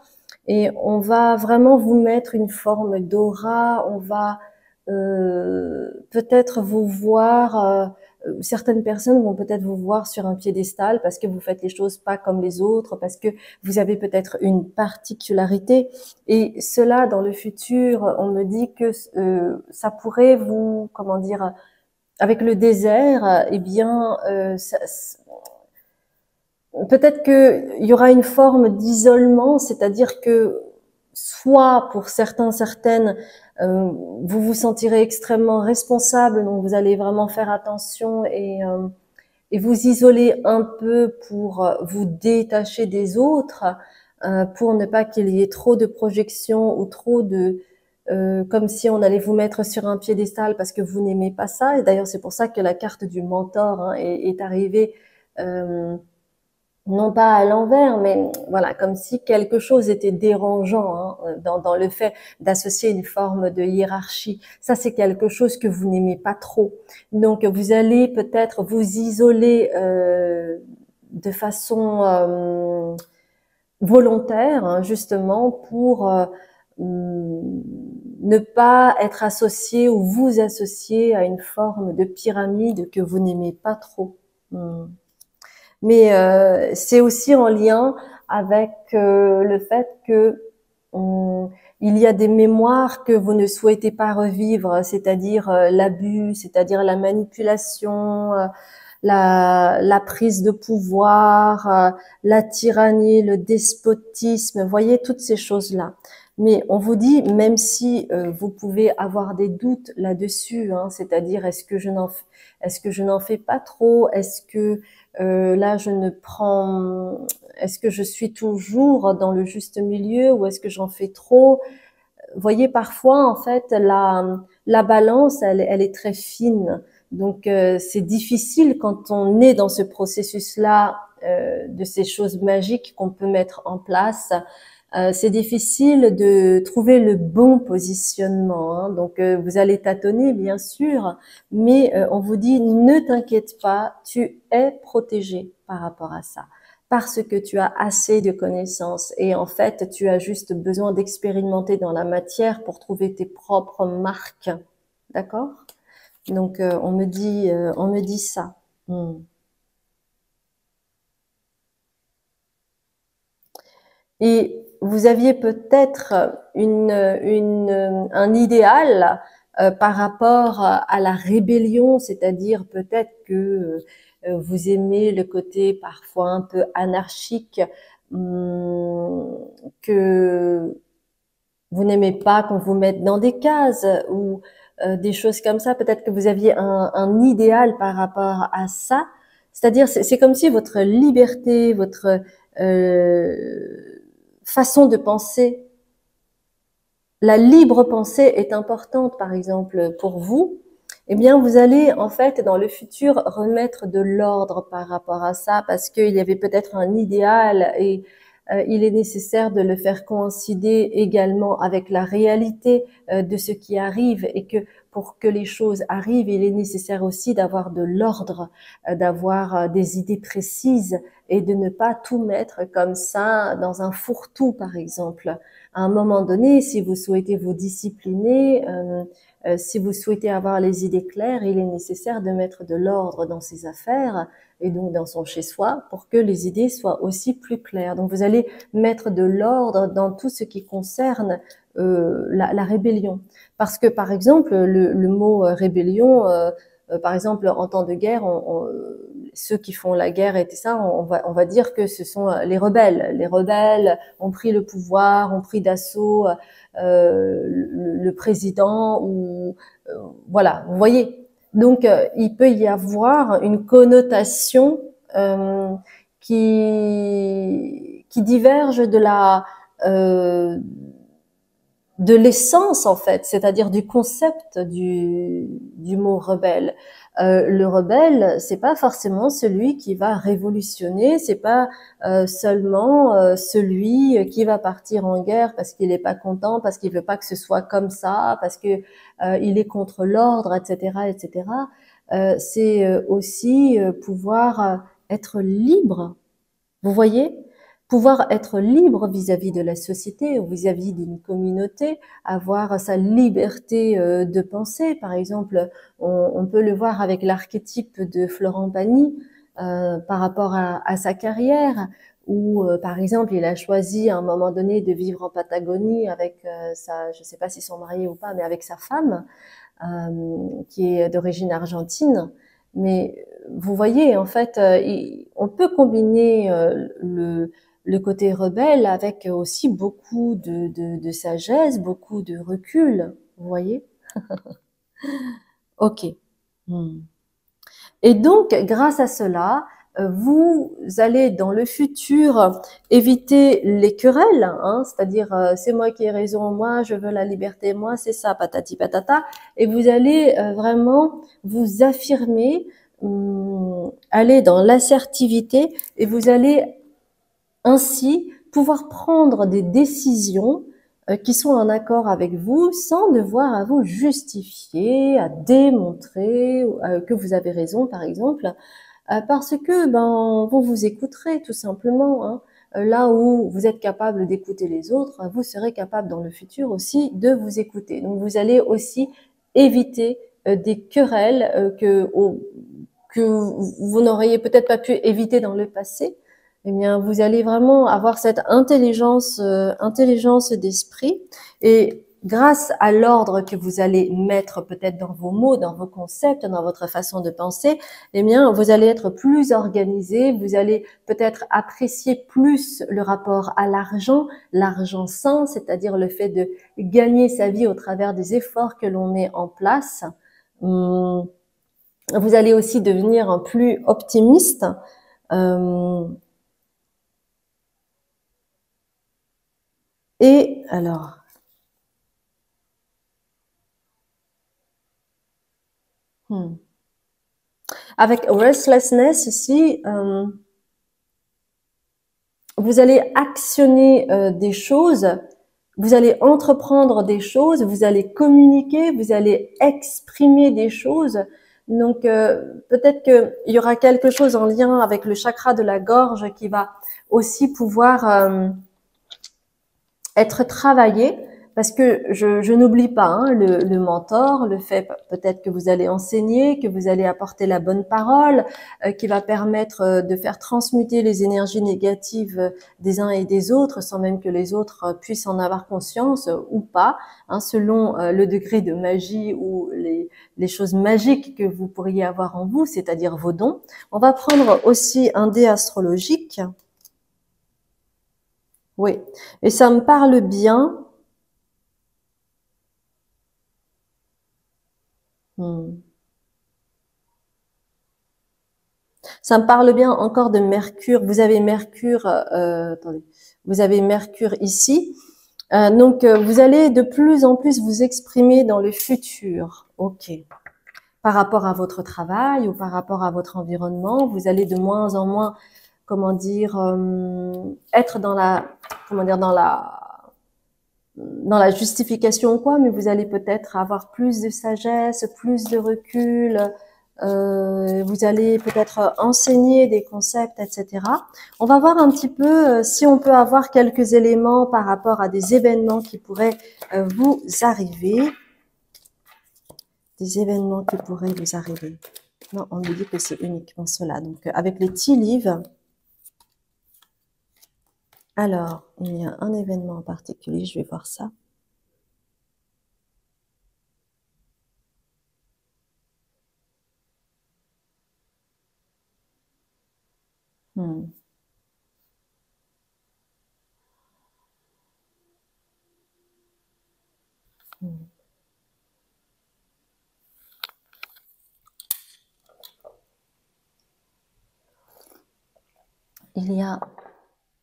et on va vraiment vous mettre une forme d'aura, on va peut-être vous voir, certaines personnes vont peut-être vous voir sur un piédestal parce que vous faites les choses pas comme les autres, parce que vous avez peut-être une particularité. Et cela, dans le futur, on me dit que ça pourrait vous, comment dire, avec le désert, eh bien, peut-être qu'il y aura une forme d'isolement, c'est-à-dire que soit pour certains, certaines, vous vous sentirez extrêmement responsable, donc vous allez vraiment faire attention et vous isoler un peu pour vous détacher des autres, pour ne pas qu'il y ait trop de projections ou trop de comme si on allait vous mettre sur un piédestal parce que vous n'aimez pas ça. Et d'ailleurs, c'est pour ça que la carte du mentor, hein, est arrivée non pas à l'envers, mais voilà, comme si quelque chose était dérangeant, hein, dans le fait d'associer une forme de hiérarchie. Ça, c'est quelque chose que vous n'aimez pas trop. Donc, vous allez peut-être vous isoler de façon volontaire, hein, justement pour ne pas être associé ou vous associer à une forme de pyramide que vous n'aimez pas trop. Mais c'est aussi en lien avec le fait que il y a des mémoires que vous ne souhaitez pas revivre, c'est-à-dire l'abus, c'est-à-dire la manipulation, la prise de pouvoir, la tyrannie, le despotisme, vous voyez toutes ces choses-là. Mais on vous dit, même si vous pouvez avoir des doutes là-dessus, hein, c'est-à-dire est-ce que je n'en fais pas trop, est-ce que là je ne prends, est-ce que je suis toujours dans le juste milieu ou est-ce que j'en fais trop? Vous voyez, parfois en fait la balance elle est très fine. Donc c'est difficile quand on est dans ce processus-là de ces choses magiques qu'on peut mettre en place. C'est difficile de trouver le bon positionnement, hein. Donc vous allez tâtonner bien sûr, mais on vous dit ne t'inquiète pas, tu es protégé par rapport à ça. Parce que tu as assez de connaissances et en fait tu as juste besoin d'expérimenter dans la matière pour trouver tes propres marques. D'accord? Donc on me dit ça. Et vous aviez peut-être un idéal par rapport à la rébellion, c'est-à-dire peut-être que vous aimez le côté parfois un peu anarchique, que vous n'aimez pas qu'on vous mette dans des cases ou des choses comme ça. Peut-être que vous aviez un idéal par rapport à ça. C'est-à-dire, c'est comme si votre liberté, votre façon de penser, la libre pensée est importante, par exemple, pour vous, eh bien, vous allez, en fait, dans le futur, remettre de l'ordre par rapport à ça, parce qu'il y avait peut-être un idéal et il est nécessaire de le faire coïncider également avec la réalité de ce qui arrive et que pour que les choses arrivent, il est nécessaire aussi d'avoir de l'ordre, d'avoir des idées précises et de ne pas tout mettre comme ça dans un fourre-tout, par exemple. À un moment donné, si vous souhaitez vous discipliner, si vous souhaitez avoir les idées claires, il est nécessaire de mettre de l'ordre dans ses affaires et donc dans son chez-soi pour que les idées soient aussi plus claires. Donc vous allez mettre de l'ordre dans tout ce qui concerne la rébellion. Parce que par exemple, le mot rébellion, par exemple en temps de guerre, ceux qui font la guerre et tout ça, on va dire que ce sont les rebelles. Les rebelles ont pris le pouvoir, ont pris d'assaut le président ou voilà, vous voyez. Donc il peut y avoir une connotation euh, qui diverge euh, de l'essence en fait, c'est-à-dire du concept du mot rebelle. Le rebelle, c'est pas forcément celui qui va révolutionner, c'est pas seulement celui qui va partir en guerre parce qu'il est pas content, parce qu'il veut pas que ce soit comme ça, parce que il est contre l'ordre, etc., etc. C'est aussi pouvoir être libre. Vous voyez, pouvoir être libre vis-à-vis de la société ou vis-à-vis d'une communauté, avoir sa liberté de penser. Par exemple, on peut le voir avec l'archétype de Florent Pagny par rapport à sa carrière, où par exemple il a choisi à un moment donné de vivre en Patagonie avec je ne sais pas s'ils sont mariés ou pas, mais avec sa femme qui est d'origine argentine. Mais vous voyez, en fait, on peut combiner le côté rebelle avec aussi beaucoup de sagesse, beaucoup de recul. Vous voyez? Ok. Hmm. Et donc, grâce à cela, vous allez dans le futur éviter les querelles, hein, c'est-à-dire c'est moi qui ai raison, moi je veux la liberté, moi c'est ça, patati patata, et vous allez vraiment vous affirmer, aller dans l'assertivité, et vous allez ainsi pouvoir prendre des décisions qui sont en accord avec vous sans devoir à vous justifier, à démontrer que vous avez raison, par exemple, parce que ben vous vous écouterez tout simplement, hein. là où vous êtes capable d'écouter les autres, vous serez capable dans le futur aussi de vous écouter. Donc vous allez aussi éviter des querelles que vous n'auriez peut-être pas pu éviter dans le passé. Eh bien, vous allez vraiment avoir cette intelligence d'esprit, et grâce à l'ordre que vous allez mettre peut-être dans vos mots, dans vos concepts, dans votre façon de penser, eh bien, vous allez être plus organisé, vous allez peut-être apprécier plus le rapport à l'argent sain, c'est-à-dire le fait de gagner sa vie au travers des efforts que l'on met en place. Vous allez aussi devenir plus optimiste. Et alors, avec restlessness ici, vous allez actionner des choses, vous allez entreprendre des choses, vous allez communiquer, vous allez exprimer des choses. Donc peut-être qu'il y aura quelque chose en lien avec le chakra de la gorge qui va aussi pouvoir être travaillé, parce que je n'oublie pas le mentor, le fait peut-être que vous allez enseigner, que vous allez apporter la bonne parole, qui va permettre de faire transmuter les énergies négatives des uns et des autres, sans même que les autres puissent en avoir conscience ou pas, selon le degré de magie ou les choses magiques que vous pourriez avoir en vous, c'est-à-dire vos dons. On va prendre aussi un dé astrologique. Oui, et ça me parle bien. Ça me parle bien encore de Mercure. Vous avez Mercure, attendez, vous avez Mercure ici. Donc, vous allez de plus en plus vous exprimer dans le futur. Ok. Par rapport à votre travail ou par rapport à votre environnement, vous allez de moins en moins, comment dire, être dans la, comment dire, dans la justification ou quoi, mais vous allez peut-être avoir plus de sagesse, plus de recul, vous allez peut-être enseigner des concepts, etc. On va voir un petit peu si on peut avoir quelques éléments par rapport à des événements qui pourraient vous arriver. Des événements qui pourraient vous arriver. Non, on me dit que c'est uniquement cela. Donc, avec les tea leaves, alors, il y a un événement en particulier, je vais voir ça. Il y a,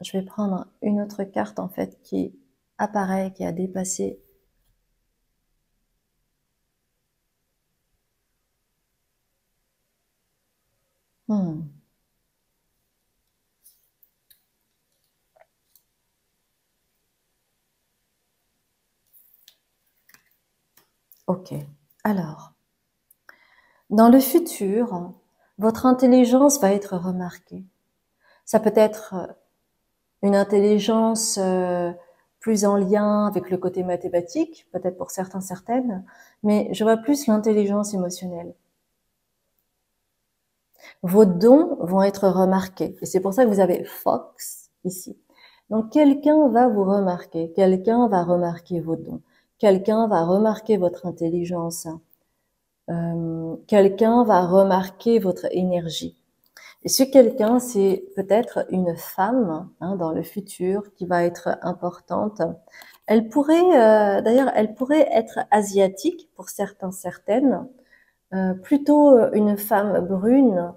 je vais prendre une autre carte en fait qui apparaît, qui a dépassé. Ok, alors, dans le futur, votre intelligence va être remarquée. Ça peut être une intelligence plus en lien avec le côté mathématique, peut-être pour certains, certaines, mais je vois plus l'intelligence émotionnelle. Vos dons vont être remarqués. Et c'est pour ça que vous avez Fox ici. Donc, quelqu'un va vous remarquer. Quelqu'un va remarquer vos dons. Quelqu'un va remarquer votre intelligence. Quelqu'un va remarquer votre énergie. Et ce quelqu'un, c'est peut-être une femme dans le futur qui va être importante. Elle pourrait, d'ailleurs, elle pourrait être asiatique pour certains, certaines. Plutôt une femme brune.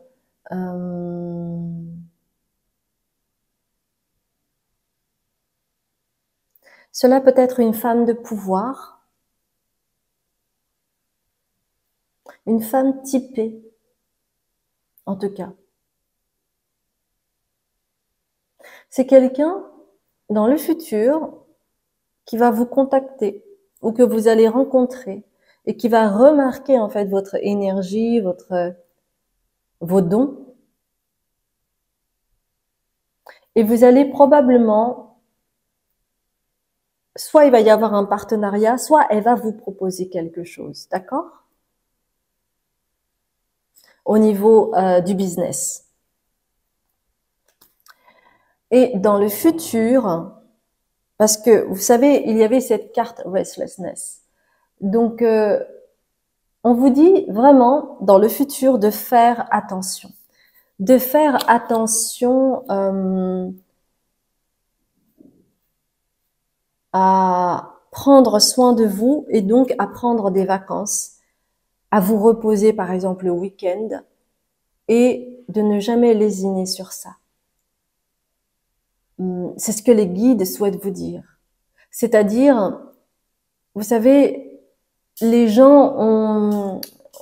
Cela peut être une femme de pouvoir, une femme typée, en tout cas. C'est quelqu'un dans le futur qui va vous contacter ou que vous allez rencontrer et qui va remarquer en fait votre énergie, vos dons. Et vous allez probablement, soit il va y avoir un partenariat, soit elle va vous proposer quelque chose, d'accord? Au niveau du business. Et dans le futur, parce que vous savez, il y avait cette carte restlessness. Donc, on vous dit vraiment dans le futur de faire attention. De faire attention à prendre soin de vous et donc à prendre des vacances, à vous reposer par exemple le week-end et de ne jamais lésiner sur ça. C'est ce que les guides souhaitent vous dire. C'est-à-dire, vous savez, les gens,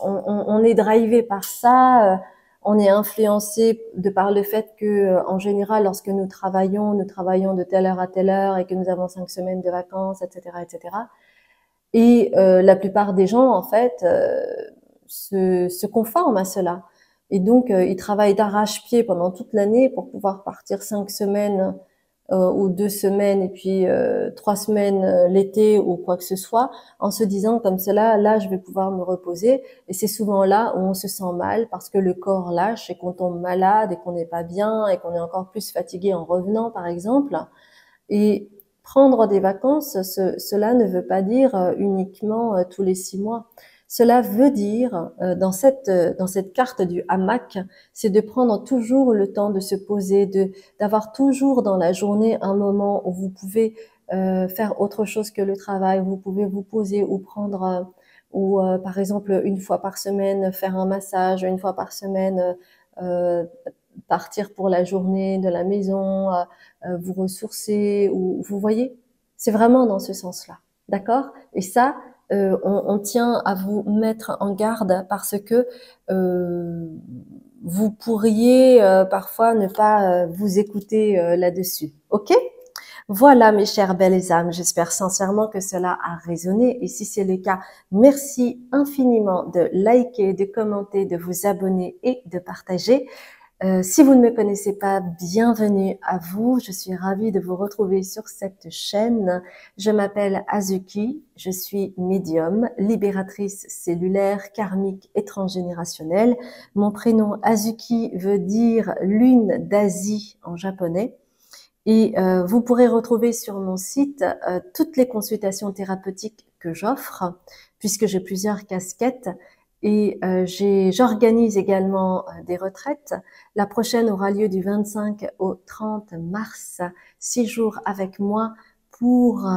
on est drivé par ça, on est influencé de par le fait que, en général, lorsque nous travaillons de telle heure à telle heure et que nous avons 5 semaines de vacances, etc., etc. Et la plupart des gens, en fait, se conforment à cela. Et donc, ils travaillent d'arrache-pied pendant toute l'année pour pouvoir partir 5 semaines ou 2 semaines et puis 3 semaines l'été ou quoi que ce soit, en se disant comme cela, là, je vais pouvoir me reposer. Et c'est souvent là où on se sent mal parce que le corps lâche et qu'on tombe malade et qu'on n'est pas bien et qu'on est encore plus fatigué en revenant, par exemple. Et prendre des vacances, cela ne veut pas dire uniquement tous les 6 mois. Cela veut dire, dans cette carte du hamac, c'est de prendre toujours le temps de se poser, d'avoir toujours dans la journée un moment où vous pouvez faire autre chose que le travail, vous pouvez vous poser ou prendre, ou par exemple une fois par semaine faire un massage, une fois par semaine euh, partir pour la journée de la maison, vous ressourcer, ou vous voyez, c'est vraiment dans ce sens-là, d'accord? Et ça, on tient à vous mettre en garde parce que vous pourriez parfois ne pas vous écouter là-dessus, ok? Voilà, mes chères belles âmes, j'espère sincèrement que cela a résonné et si c'est le cas, merci infiniment de liker, de commenter, de vous abonner et de partager. Si vous ne me connaissez pas, bienvenue à vous. Je suis ravie de vous retrouver sur cette chaîne. Je m'appelle Azuki, je suis médium, libératrice cellulaire, karmique et transgénérationnelle. Mon prénom Azuki veut dire lune d'Asie en japonais. Et vous pourrez retrouver sur mon site toutes les consultations thérapeutiques que j'offre, puisque j'ai plusieurs casquettes. Et j'organise également des retraites. La prochaine aura lieu du 25 au 30 mars, 6 jours avec moi pour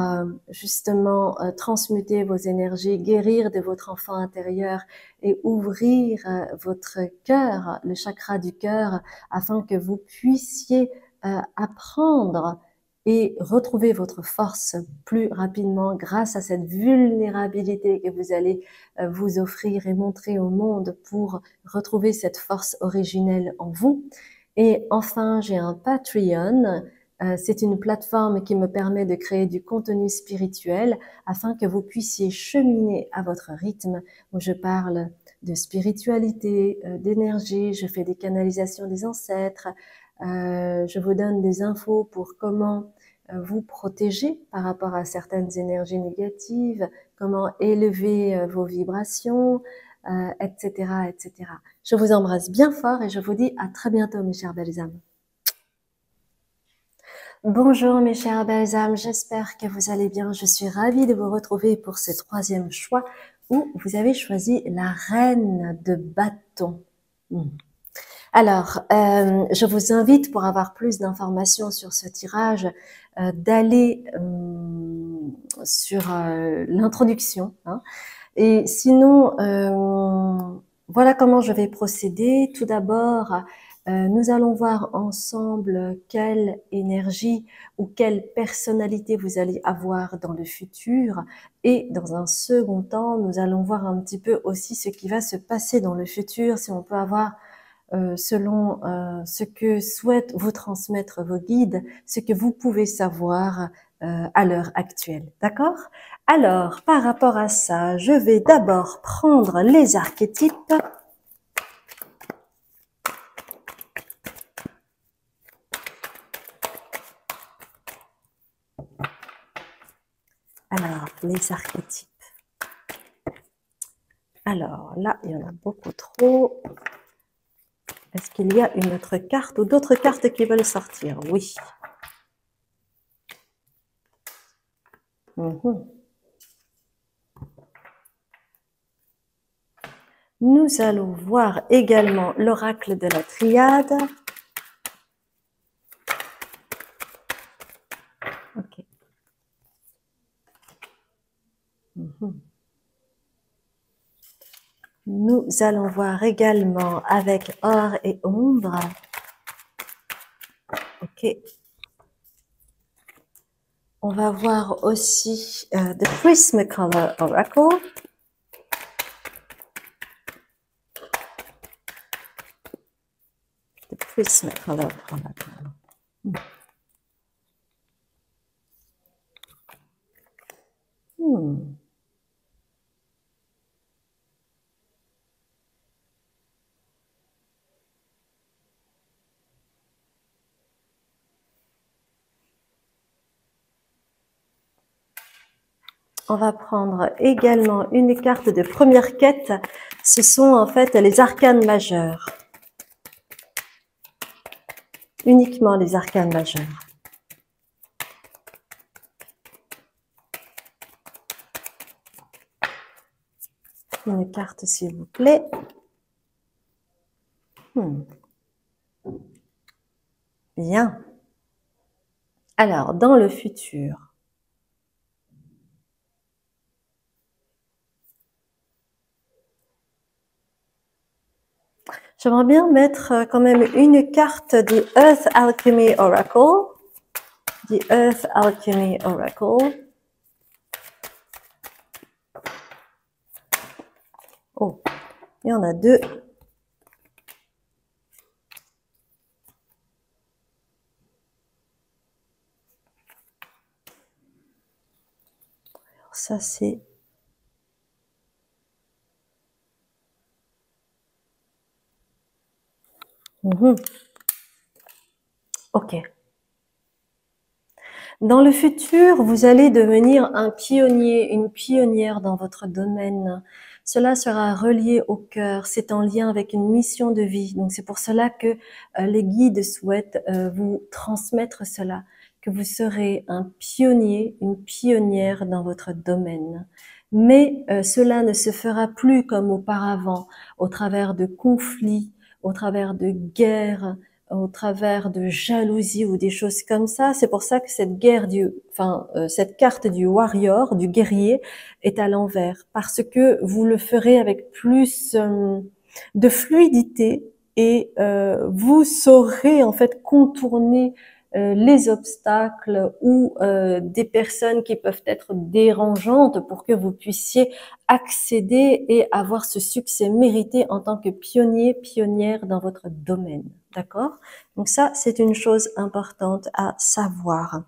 justement transmuter vos énergies, guérir de votre enfant intérieur et ouvrir votre cœur, le chakra du cœur, afin que vous puissiez apprendre et retrouver votre force plus rapidement grâce à cette vulnérabilité que vous allez vous offrir et montrer au monde pour retrouver cette force originelle en vous. Et enfin, j'ai un Patreon. C'est une plateforme qui me permet de créer du contenu spirituel afin que vous puissiez cheminer à votre rythme, où je parle de spiritualité, d'énergie, je fais des canalisations des ancêtres, je vous donne des infos pour comment vous protéger par rapport à certaines énergies négatives, comment élever vos vibrations, etc., etc. Je vous embrasse bien fort et je vous dis à très bientôt, mes chères belles âmes. Bonjour mes chères belles âmes, j'espère que vous allez bien. Je suis ravie de vous retrouver pour ce 3e choix où vous avez choisi la reine de bâton. Alors, je vous invite, pour avoir plus d'informations sur ce tirage, d'aller sur l'introduction. Hein. Et sinon, voilà comment je vais procéder. Tout d'abord, nous allons voir ensemble quelle énergie ou quelle personnalité vous allez avoir dans le futur. Et dans un second temps, nous allons voir un petit peu aussi ce qui va se passer dans le futur, si on peut avoir selon ce que souhaitent vous transmettre vos guides, ce que vous pouvez savoir à l'heure actuelle. D'accord? Alors, par rapport à ça, je vais d'abord prendre les archétypes. les archétypes. Alors là, il y en a beaucoup trop. Est-ce qu'il y a une autre carte ou d'autres cartes qui veulent sortir? Oui. Nous allons voir également l'oracle de la triade. Ok. Nous allons voir également avec or et ombre. Ok. On va voir aussi the Prismacolor Oracle. The Prismacolor Oracle. On va prendre également une carte de première quête. Ce sont en fait les arcanes majeurs. Uniquement les arcanes majeurs. Une carte s'il vous plaît. Bien. Alors, dans le futur. J'aimerais bien mettre quand même une carte du Earth Alchemy Oracle. The Earth Alchemy Oracle. Oh, il y en a deux. Alors ça c'est... Ok. Dans le futur, vous allez devenir un pionnier, une pionnière dans votre domaine. Cela sera relié au cœur, c'est en lien avec une mission de vie. Donc c'est pour cela que les guides souhaitent vous transmettre cela, que vous serez un pionnier, une pionnière dans votre domaine. Mais cela ne se fera plus comme auparavant, au travers de conflits, au travers de guerres, au travers de jalousie ou des choses comme ça. C'est pour ça que cette cette carte du warrior, du guerrier, est à l'envers, parce que vous le ferez avec plus de fluidité et vous saurez en fait contourner les obstacles ou des personnes qui peuvent être dérangeantes pour que vous puissiez accéder et avoir ce succès mérité en tant que pionnier, pionnière dans votre domaine. D'accord? Donc ça, c'est une chose importante à savoir.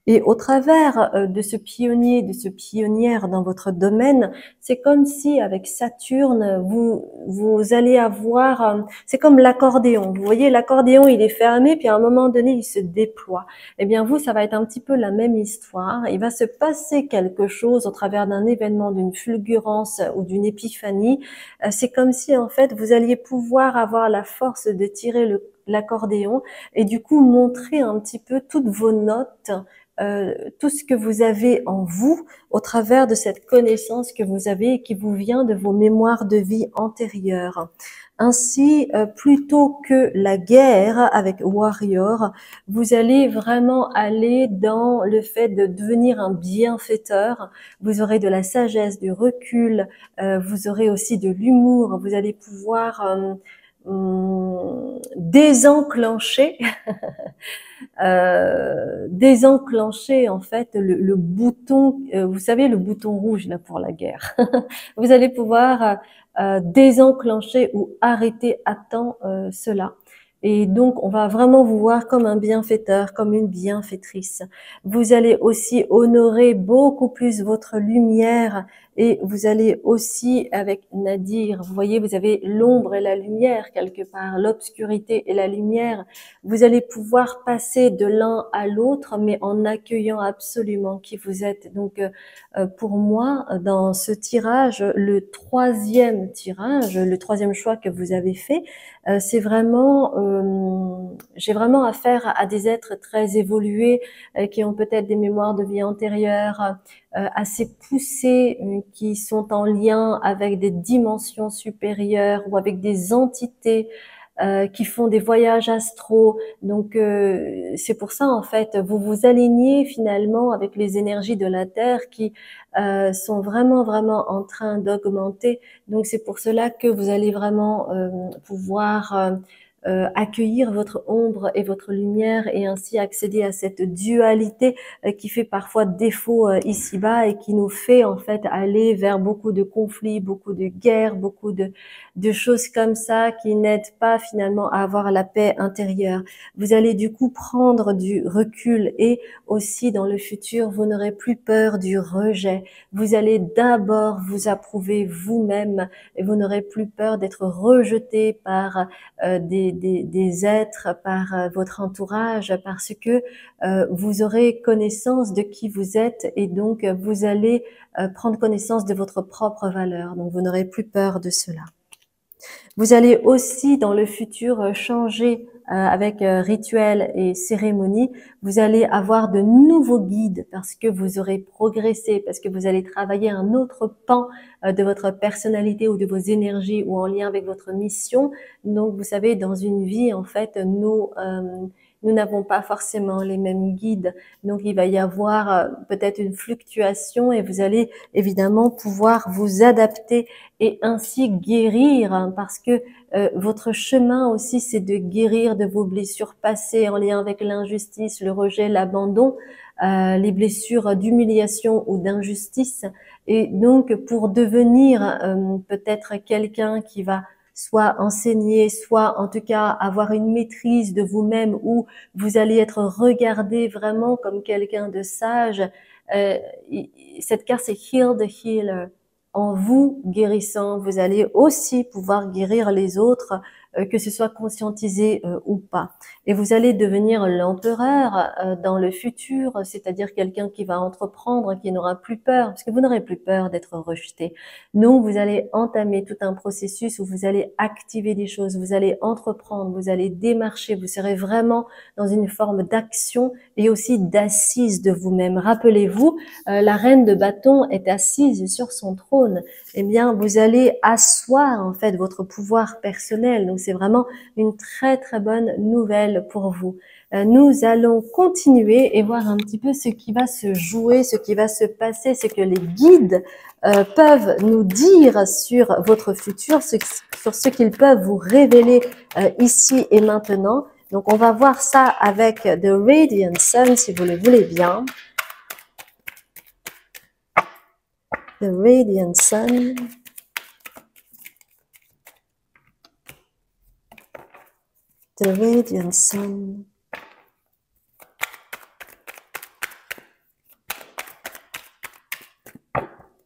Et au travers de ce pionnier, de ce pionnière dans votre domaine, c'est comme si avec Saturne, vous allez avoir, c'est comme l'accordéon. Vous voyez, l'accordéon, il est fermé, puis à un moment donné, il se déploie. Eh bien, vous, ça va être un petit peu la même histoire. Il va se passer quelque chose au travers d'un événement, d'une fulgurance ou d'une épiphanie. C'est comme si, en fait, vous alliez pouvoir avoir la force de tirer l'accordéon et du coup montrer un petit peu toutes vos notes, tout ce que vous avez en vous au travers de cette connaissance que vous avez et qui vous vient de vos mémoires de vie antérieures. Ainsi, plutôt que la guerre avec Warrior, vous allez vraiment aller dans le fait de devenir un bienfaiteur. Vous aurez de la sagesse, du recul, vous aurez aussi de l'humour, vous allez pouvoir désenclencher désenclencher en fait le bouton, vous savez le bouton rouge là pour la guerre. Vous allez pouvoir désenclencher ou arrêter à temps cela. Et donc, on va vraiment vous voir comme un bienfaiteur, comme une bienfaitrice. Vous allez aussi honorer beaucoup plus votre lumière Et vous allez aussi, avec Nadir, vous voyez, vous avez l'ombre et la lumière quelque part, l'obscurité et la lumière. Vous allez pouvoir passer de l'un à l'autre, mais en accueillant absolument qui vous êtes. Donc, pour moi, dans ce tirage, le troisième tirage, le troisième choix que vous avez fait, c'est vraiment, j'ai vraiment affaire à des êtres très évolués qui ont peut-être des mémoires de vie antérieures assez poussées, qui sont en lien avec des dimensions supérieures ou avec des entités qui font des voyages astraux. Donc c'est pour ça en fait, vous vous alignez finalement avec les énergies de la Terre qui sont vraiment vraiment en train d'augmenter. Donc c'est pour cela que vous allez vraiment pouvoir accueillir votre ombre et votre lumière et ainsi accéder à cette dualité qui fait parfois défaut ici-bas et qui nous fait en fait aller vers beaucoup de conflits, beaucoup de guerres, beaucoup de choses comme ça qui n'aident pas finalement à avoir la paix intérieure. Vous allez du coup prendre du recul et aussi dans le futur, vous n'aurez plus peur du rejet. Vous allez d'abord vous approuver vous-même et vous n'aurez plus peur d'être rejeté par des êtres, par votre entourage, parce que vous aurez connaissance de qui vous êtes et donc vous allez prendre connaissance de votre propre valeur. Donc vous n'aurez plus peur de cela. Vous allez aussi dans le futur changer avec rituels et cérémonies. Vous allez avoir de nouveaux guides parce que vous aurez progressé, parce que vous allez travailler un autre pan de votre personnalité ou de vos énergies ou en lien avec votre mission. Donc, vous savez, dans une vie, en fait, nous n'avons pas forcément les mêmes guides. Donc, il va y avoir peut-être une fluctuation et vous allez évidemment pouvoir vous adapter et ainsi guérir, hein, parce que votre chemin aussi, c'est de guérir de vos blessures passées en lien avec l'injustice, le rejet, l'abandon, les blessures d'humiliation ou d'injustice. Et donc, pour devenir peut-être quelqu'un qui va soit enseigner, soit en tout cas avoir une maîtrise de vous-même où vous allez être regardé vraiment comme quelqu'un de sage, euh, cette carte c'est Heal the Healer. En vous guérissant, vous allez aussi pouvoir guérir les autres, que ce soit conscientisé ou pas. Et vous allez devenir l'empereur dans le futur, c'est-à-dire quelqu'un qui va entreprendre, qui n'aura plus peur, parce que vous n'aurez plus peur d'être rejeté. Donc, vous allez entamer tout un processus où vous allez activer des choses, vous allez entreprendre, vous allez démarcher, vous serez vraiment dans une forme d'action et aussi d'assise de vous-même. Rappelez-vous, la reine de bâton est assise sur son trône. Eh bien, vous allez asseoir en fait votre pouvoir personnel. Donc, c'est vraiment une très très bonne nouvelle pour vous. Nous allons continuer et voir un petit peu ce qui va se jouer, ce qui va se passer, ce que les guides peuvent nous dire sur votre futur, sur ce qu'ils peuvent vous révéler ici et maintenant. Donc, on va voir ça avec The Radiant Sun, si vous le voulez bien. The Radiant Sun. The Radiant Sun.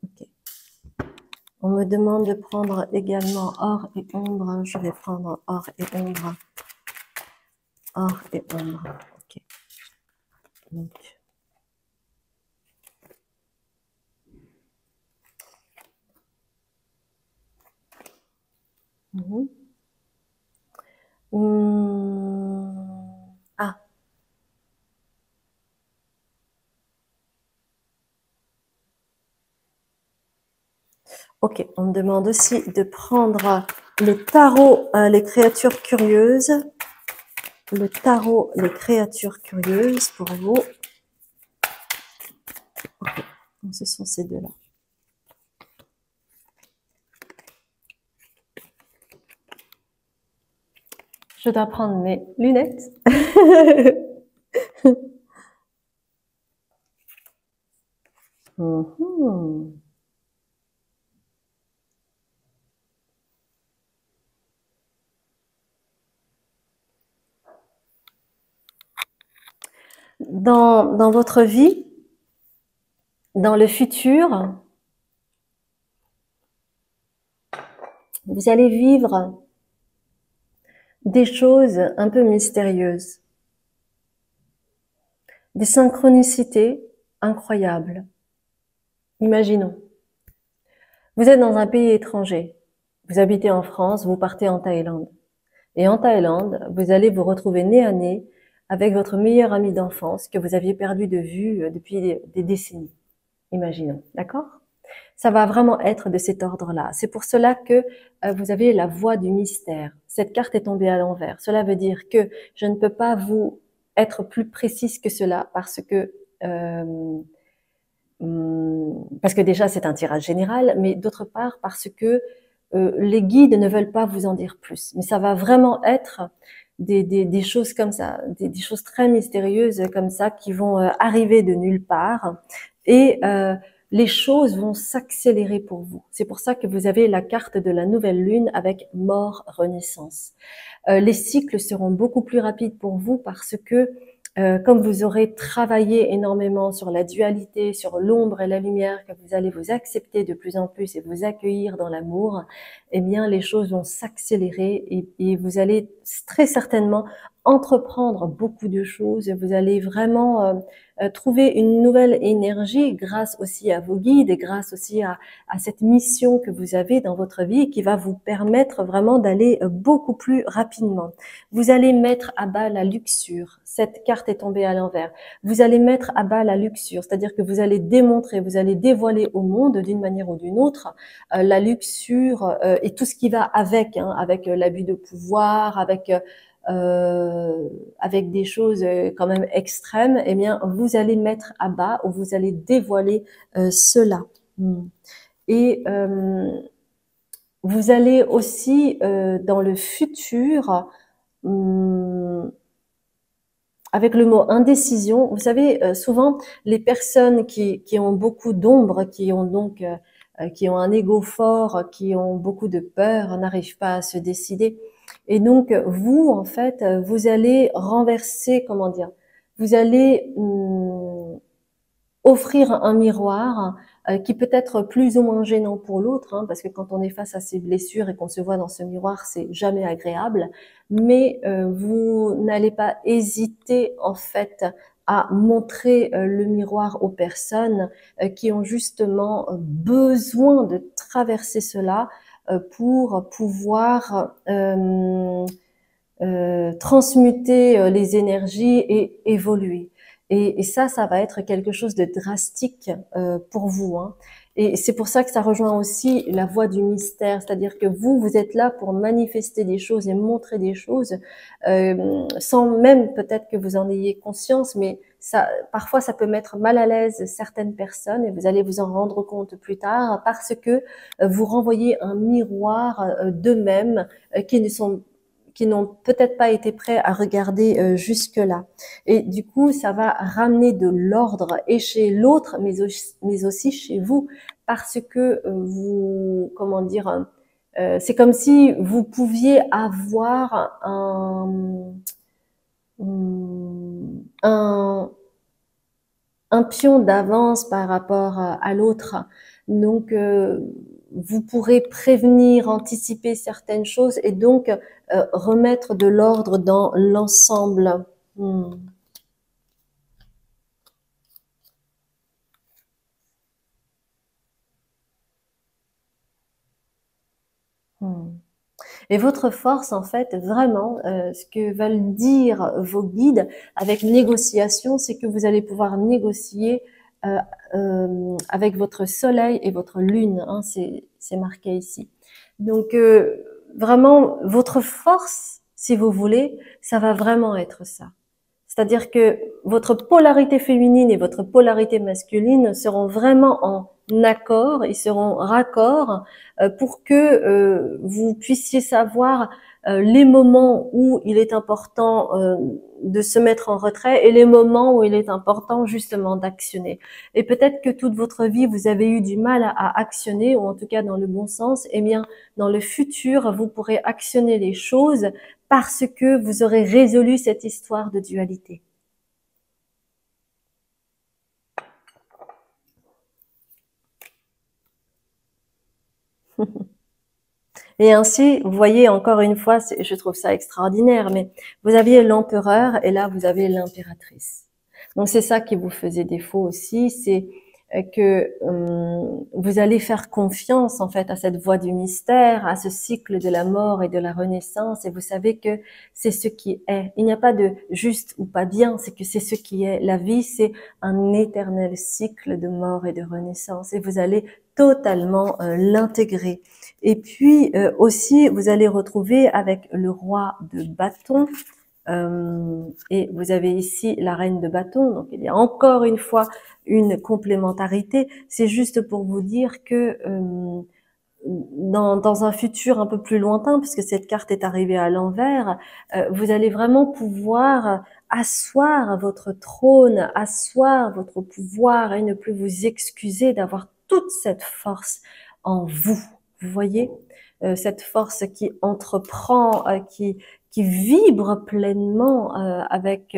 Okay. On me demande de prendre également or et ombre. Je vais prendre or et ombre. Or et ombre. Ok. Donc. Ah. Ok, on me demande aussi de prendre le tarot, les créatures curieuses. Le tarot, les créatures curieuses pour vous. Ok, donc ce sont ces deux-là. Je dois prendre mes lunettes. Dans votre vie, dans le futur, Vous allez vivre des choses un peu mystérieuses, des synchronicités incroyables. Imaginons, vous êtes dans un pays étranger, vous habitez en France, vous partez en Thaïlande. Et en Thaïlande, vous allez vous retrouver nez à nez avec votre meilleur ami d'enfance que vous aviez perdu de vue depuis des décennies. Imaginons, d'accord? Ça va vraiment être de cet ordre-là. C'est pour cela que vous avez la voie du mystère. Cette carte est tombée à l'envers. Cela veut dire que je ne peux pas vous être plus précise que cela euh, parce que déjà c'est un tirage général, mais d'autre part parce que les guides ne veulent pas vous en dire plus. Mais ça va vraiment être des choses comme ça, des choses très mystérieuses comme ça qui vont arriver de nulle part et les choses vont s'accélérer pour vous. C'est pour ça que vous avez la carte de la nouvelle lune avec mort, renaissance. Les cycles seront beaucoup plus rapides pour vous parce que comme vous aurez travaillé énormément sur la dualité, sur l'ombre et la lumière, que vous allez vous accepter de plus en plus et vous accueillir dans l'amour, eh bien, les choses vont s'accélérer et vous allez très certainement entreprendre beaucoup de choses. Vous allez vraiment trouver une nouvelle énergie grâce aussi à vos guides et grâce aussi à cette mission que vous avez dans votre vie qui va vous permettre vraiment d'aller beaucoup plus rapidement. Vous allez mettre à bas la luxure. Cette carte est tombée à l'envers. Vous allez mettre à bas la luxure, c'est-à-dire que vous allez démontrer, vous allez dévoiler au monde d'une manière ou d'une autre la luxure et tout ce qui va avec, hein, avec l'abus de pouvoir, avec des choses quand même extrêmes. Eh bien, vous allez mettre à bas ou vous allez dévoiler cela. Et vous allez aussi dans le futur avec le mot indécision, vous savez, souvent les personnes qui ont beaucoup d'ombre, qui ont donc qui ont un ego fort, qui ont beaucoup de peur, n'arrivent pas à se décider. Et donc vous, en fait, vous allez renverser, comment dire, vous allez offrir un miroir qui peut être plus ou moins gênant pour l'autre, hein, parce que quand on est face à ses blessures et qu'on se voit dans ce miroir, c'est jamais agréable. Mais vous n'allez pas hésiter en fait à montrer le miroir aux personnes qui ont justement besoin de traverser cela pour pouvoir transmuter les énergies et évoluer. Et ça va être quelque chose de drastique pour vous. Hein. Et c'est pour ça que ça rejoint aussi la voie du mystère, c'est-à-dire que vous êtes là pour manifester des choses et montrer des choses sans même peut-être que vous en ayez conscience, mais ça, parfois ça peut mettre mal à l'aise certaines personnes et vous allez vous en rendre compte plus tard parce que vous renvoyez un miroir d'eux-mêmes qui n'ont peut-être pas été prêts à regarder jusque-là. Et du coup, ça va ramener de l'ordre et chez l'autre, mais aussi chez vous, parce que vous, comment dire, c'est comme si vous pouviez avoir un, un pion d'avance par rapport à l'autre. Donc, vous pourrez prévenir, anticiper certaines choses et donc remettre de l'ordre dans l'ensemble. Hmm. Hmm. Et votre force, en fait, vraiment, ce que veulent dire vos guides avec négociation, c'est que vous allez pouvoir négocier euh, avec votre soleil et votre lune. Hein, c'est marqué ici. Donc, vraiment, votre force, si vous voulez, ça va vraiment être ça. C'est-à-dire que votre polarité féminine et votre polarité masculine seront vraiment en accord, ils seront raccords pour que vous puissiez savoir les moments où il est important de se mettre en retrait et les moments où il est important justement d'actionner. Et peut-être que toute votre vie, vous avez eu du mal à actionner, ou en tout cas dans le bon sens. Eh bien, dans le futur, vous pourrez actionner les choses parce que vous aurez résolu cette histoire de dualité. Et ainsi, vous voyez, encore une fois, je trouve ça extraordinaire, mais vous aviez l'empereur et là, vous avez l'impératrice. Donc, c'est ça qui vous faisait défaut aussi, c'est que vous allez faire confiance en fait à cette voie du mystère, à ce cycle de la mort et de la renaissance, et vous savez que c'est ce qui est. Il n'y a pas de juste ou pas bien, c'est que c'est ce qui est. La vie, c'est un éternel cycle de mort et de renaissance, et vous allez totalement l'intégrer. Et puis aussi, vous allez retrouver avec le roi de bâton, et vous avez ici la reine de bâton, donc il y a encore une fois une complémentarité. C'est juste pour vous dire que dans un futur un peu plus lointain, puisque cette carte est arrivée à l'envers, vous allez vraiment pouvoir asseoir votre trône, asseoir votre pouvoir et ne plus vous excuser d'avoir toute cette force en vous. Vous voyez, cette force qui entreprend, qui vibre pleinement avec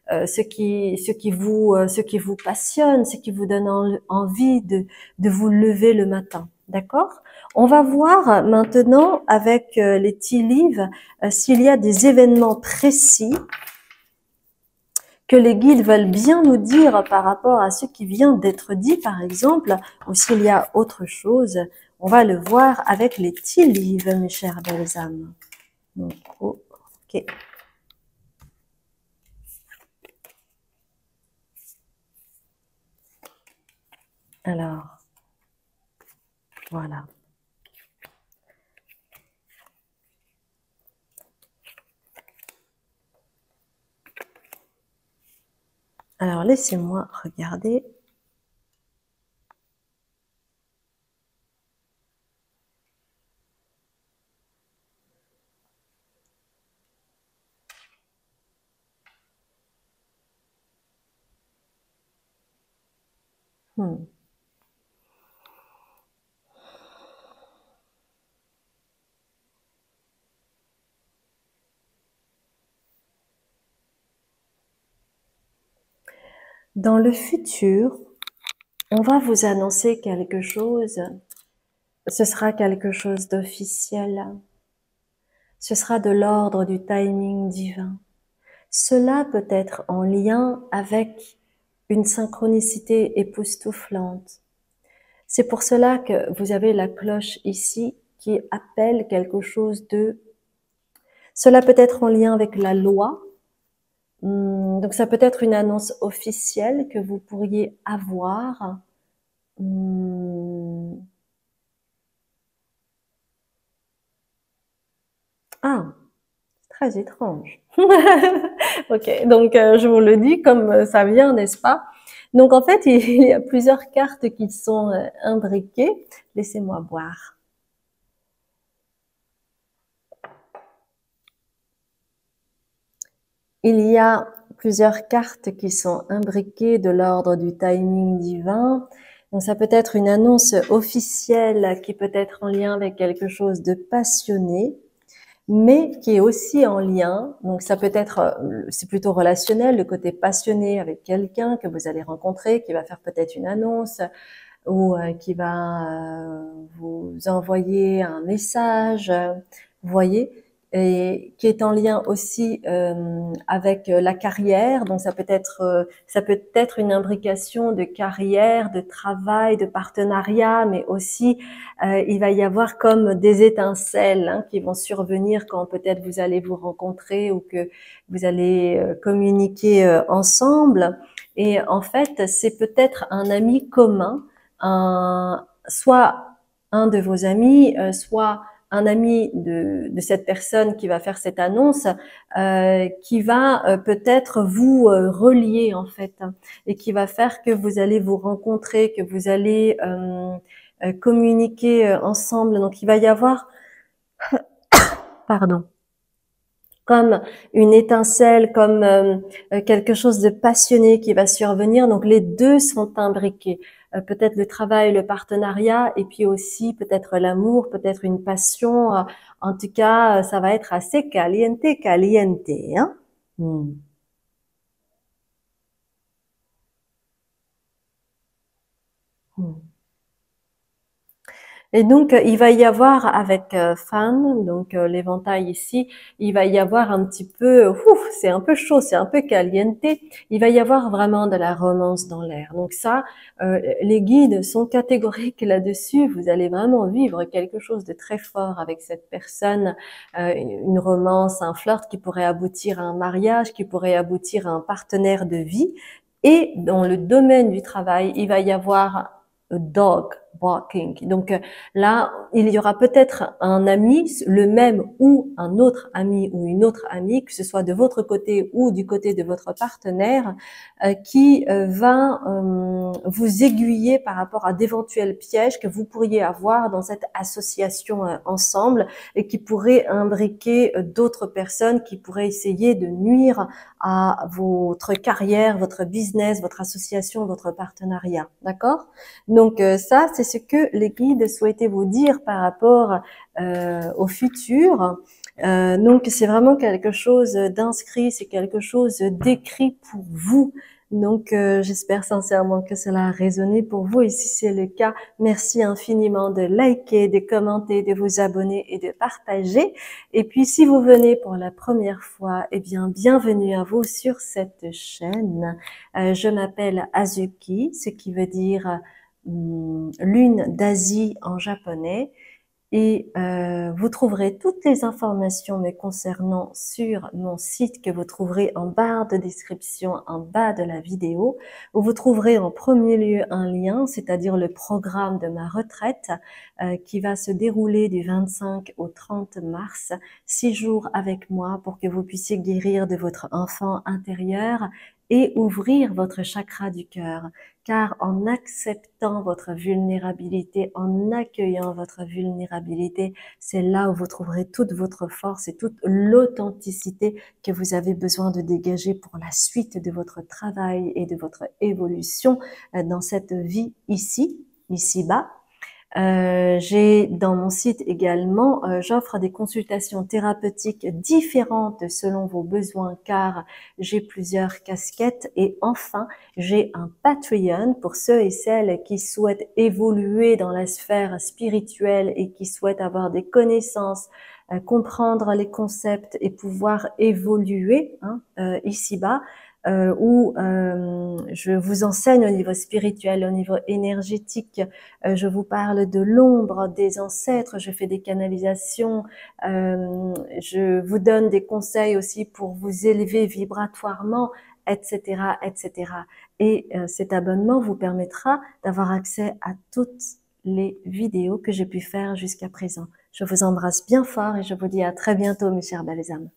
ce qui vous passionne, ce qui vous donne envie de vous lever le matin. D'accord? On va voir maintenant avec les tea leaves s'il y a des événements précis que les guides veulent bien nous dire par rapport à ce qui vient d'être dit, par exemple, ou s'il y a autre chose. On va le voir avec les tea leaves, mes chères belles âmes. Donc, ok. Alors, voilà. Alors, laissez-moi regarder. Dans le futur, on va vous annoncer quelque chose. Ce sera quelque chose d'officiel. Ce sera de l'ordre du timing divin. Cela peut être en lien avec une synchronicité époustouflante. C'est pour cela que vous avez la cloche ici qui appelle quelque chose de... Cela peut être en lien avec la loi. Donc ça peut être une annonce officielle que vous pourriez avoir. Ah, très étrange. Ok, donc je vous le dis comme ça vient, n'est-ce pas? Donc en fait, il y a plusieurs cartes qui sont imbriquées. Laissez-moi voir. Il y a plusieurs cartes qui sont imbriquées de l'ordre du timing divin. Donc ça peut être une annonce officielle qui peut être en lien avec quelque chose de passionné, mais qui est aussi en lien, donc ça peut être, c'est plutôt relationnel, le côté passionné avec quelqu'un que vous allez rencontrer, qui va faire peut-être une annonce ou qui va vous envoyer un message, vous voyez, et qui est en lien aussi avec la carrière. Donc ça peut être une imbrication de carrière, de travail, de partenariat, mais aussi il va y avoir comme des étincelles qui vont survenir quand peut-être vous allez vous rencontrer ou que vous allez communiquer ensemble. Et en fait, c'est peut-être un ami commun, soit un de vos amis, soit un ami de cette personne qui va faire cette annonce, qui va peut-être vous relier en fait, et qui va faire que vous allez vous rencontrer, que vous allez communiquer ensemble. Donc il va y avoir, pardon, comme une étincelle, comme quelque chose de passionné qui va survenir. Donc les deux sont imbriqués. Peut-être le travail, le partenariat, et puis aussi peut-être l'amour, peut-être une passion. En tout cas, ça va être assez caliente, caliente. Hein? Hmm. Hmm. Et donc, il va y avoir avec fan, donc l'éventail ici, il va y avoir un petit peu, ouf, c'est un peu chaud, c'est un peu caliente. Il va y avoir vraiment de la romance dans l'air. Donc ça, les guides sont catégoriques là-dessus. Vous allez vraiment vivre quelque chose de très fort avec cette personne, une romance, un flirt qui pourrait aboutir à un mariage, qui pourrait aboutir à un partenaire de vie. Et dans le domaine du travail, il va y avoir a dog barking. Donc là, il y aura peut-être un ami, le même ou un autre ami ou une autre amie, que ce soit de votre côté ou du côté de votre partenaire, qui va vous aiguiller par rapport à d'éventuels pièges que vous pourriez avoir dans cette association ensemble et qui pourraient imbriquer d'autres personnes qui pourraient essayer de nuire à votre carrière, votre business, votre association, votre partenariat. D'accord? Donc ça, c'est ce que les guides souhaitaient vous dire par rapport au futur. Donc c'est vraiment quelque chose d'inscrit, c'est quelque chose d'écrit pour vous. Donc j'espère sincèrement que cela a résonné pour vous et si c'est le cas, merci infiniment de liker, de commenter, de vous abonner et de partager. Et puis si vous venez pour la première fois, eh bien bienvenue à vous sur cette chaîne. Je m'appelle Azuki, ce qui veut dire lune d'Asie en japonais. Et vous trouverez toutes les informations me concernant sur mon site que vous trouverez en barre de description en bas de la vidéo, où vous trouverez en premier lieu un lien, c'est-à-dire le programme de ma retraite qui va se dérouler du 25 au 30 mars, 6 jours avec moi pour que vous puissiez guérir de votre enfant intérieur et ouvrir votre chakra du cœur. Car en acceptant votre vulnérabilité, en accueillant votre vulnérabilité, c'est là où vous trouverez toute votre force et toute l'authenticité que vous avez besoin de dégager pour la suite de votre travail et de votre évolution dans cette vie ici-bas. J'ai dans mon site également, j'offre des consultations thérapeutiques différentes selon vos besoins car j'ai plusieurs casquettes et enfin j'ai un Patreon pour ceux et celles qui souhaitent évoluer dans la sphère spirituelle et qui souhaitent avoir des connaissances, comprendre les concepts et pouvoir évoluer ici-bas. Où je vous enseigne au niveau spirituel, au niveau énergétique, je vous parle de l'ombre, des ancêtres, je fais des canalisations, je vous donne des conseils aussi pour vous élever vibratoirement, etc., etc. Et cet abonnement vous permettra d'avoir accès à toutes les vidéos que j'ai pu faire jusqu'à présent. Je vous embrasse bien fort et je vous dis à très bientôt, mes chers belles âmes.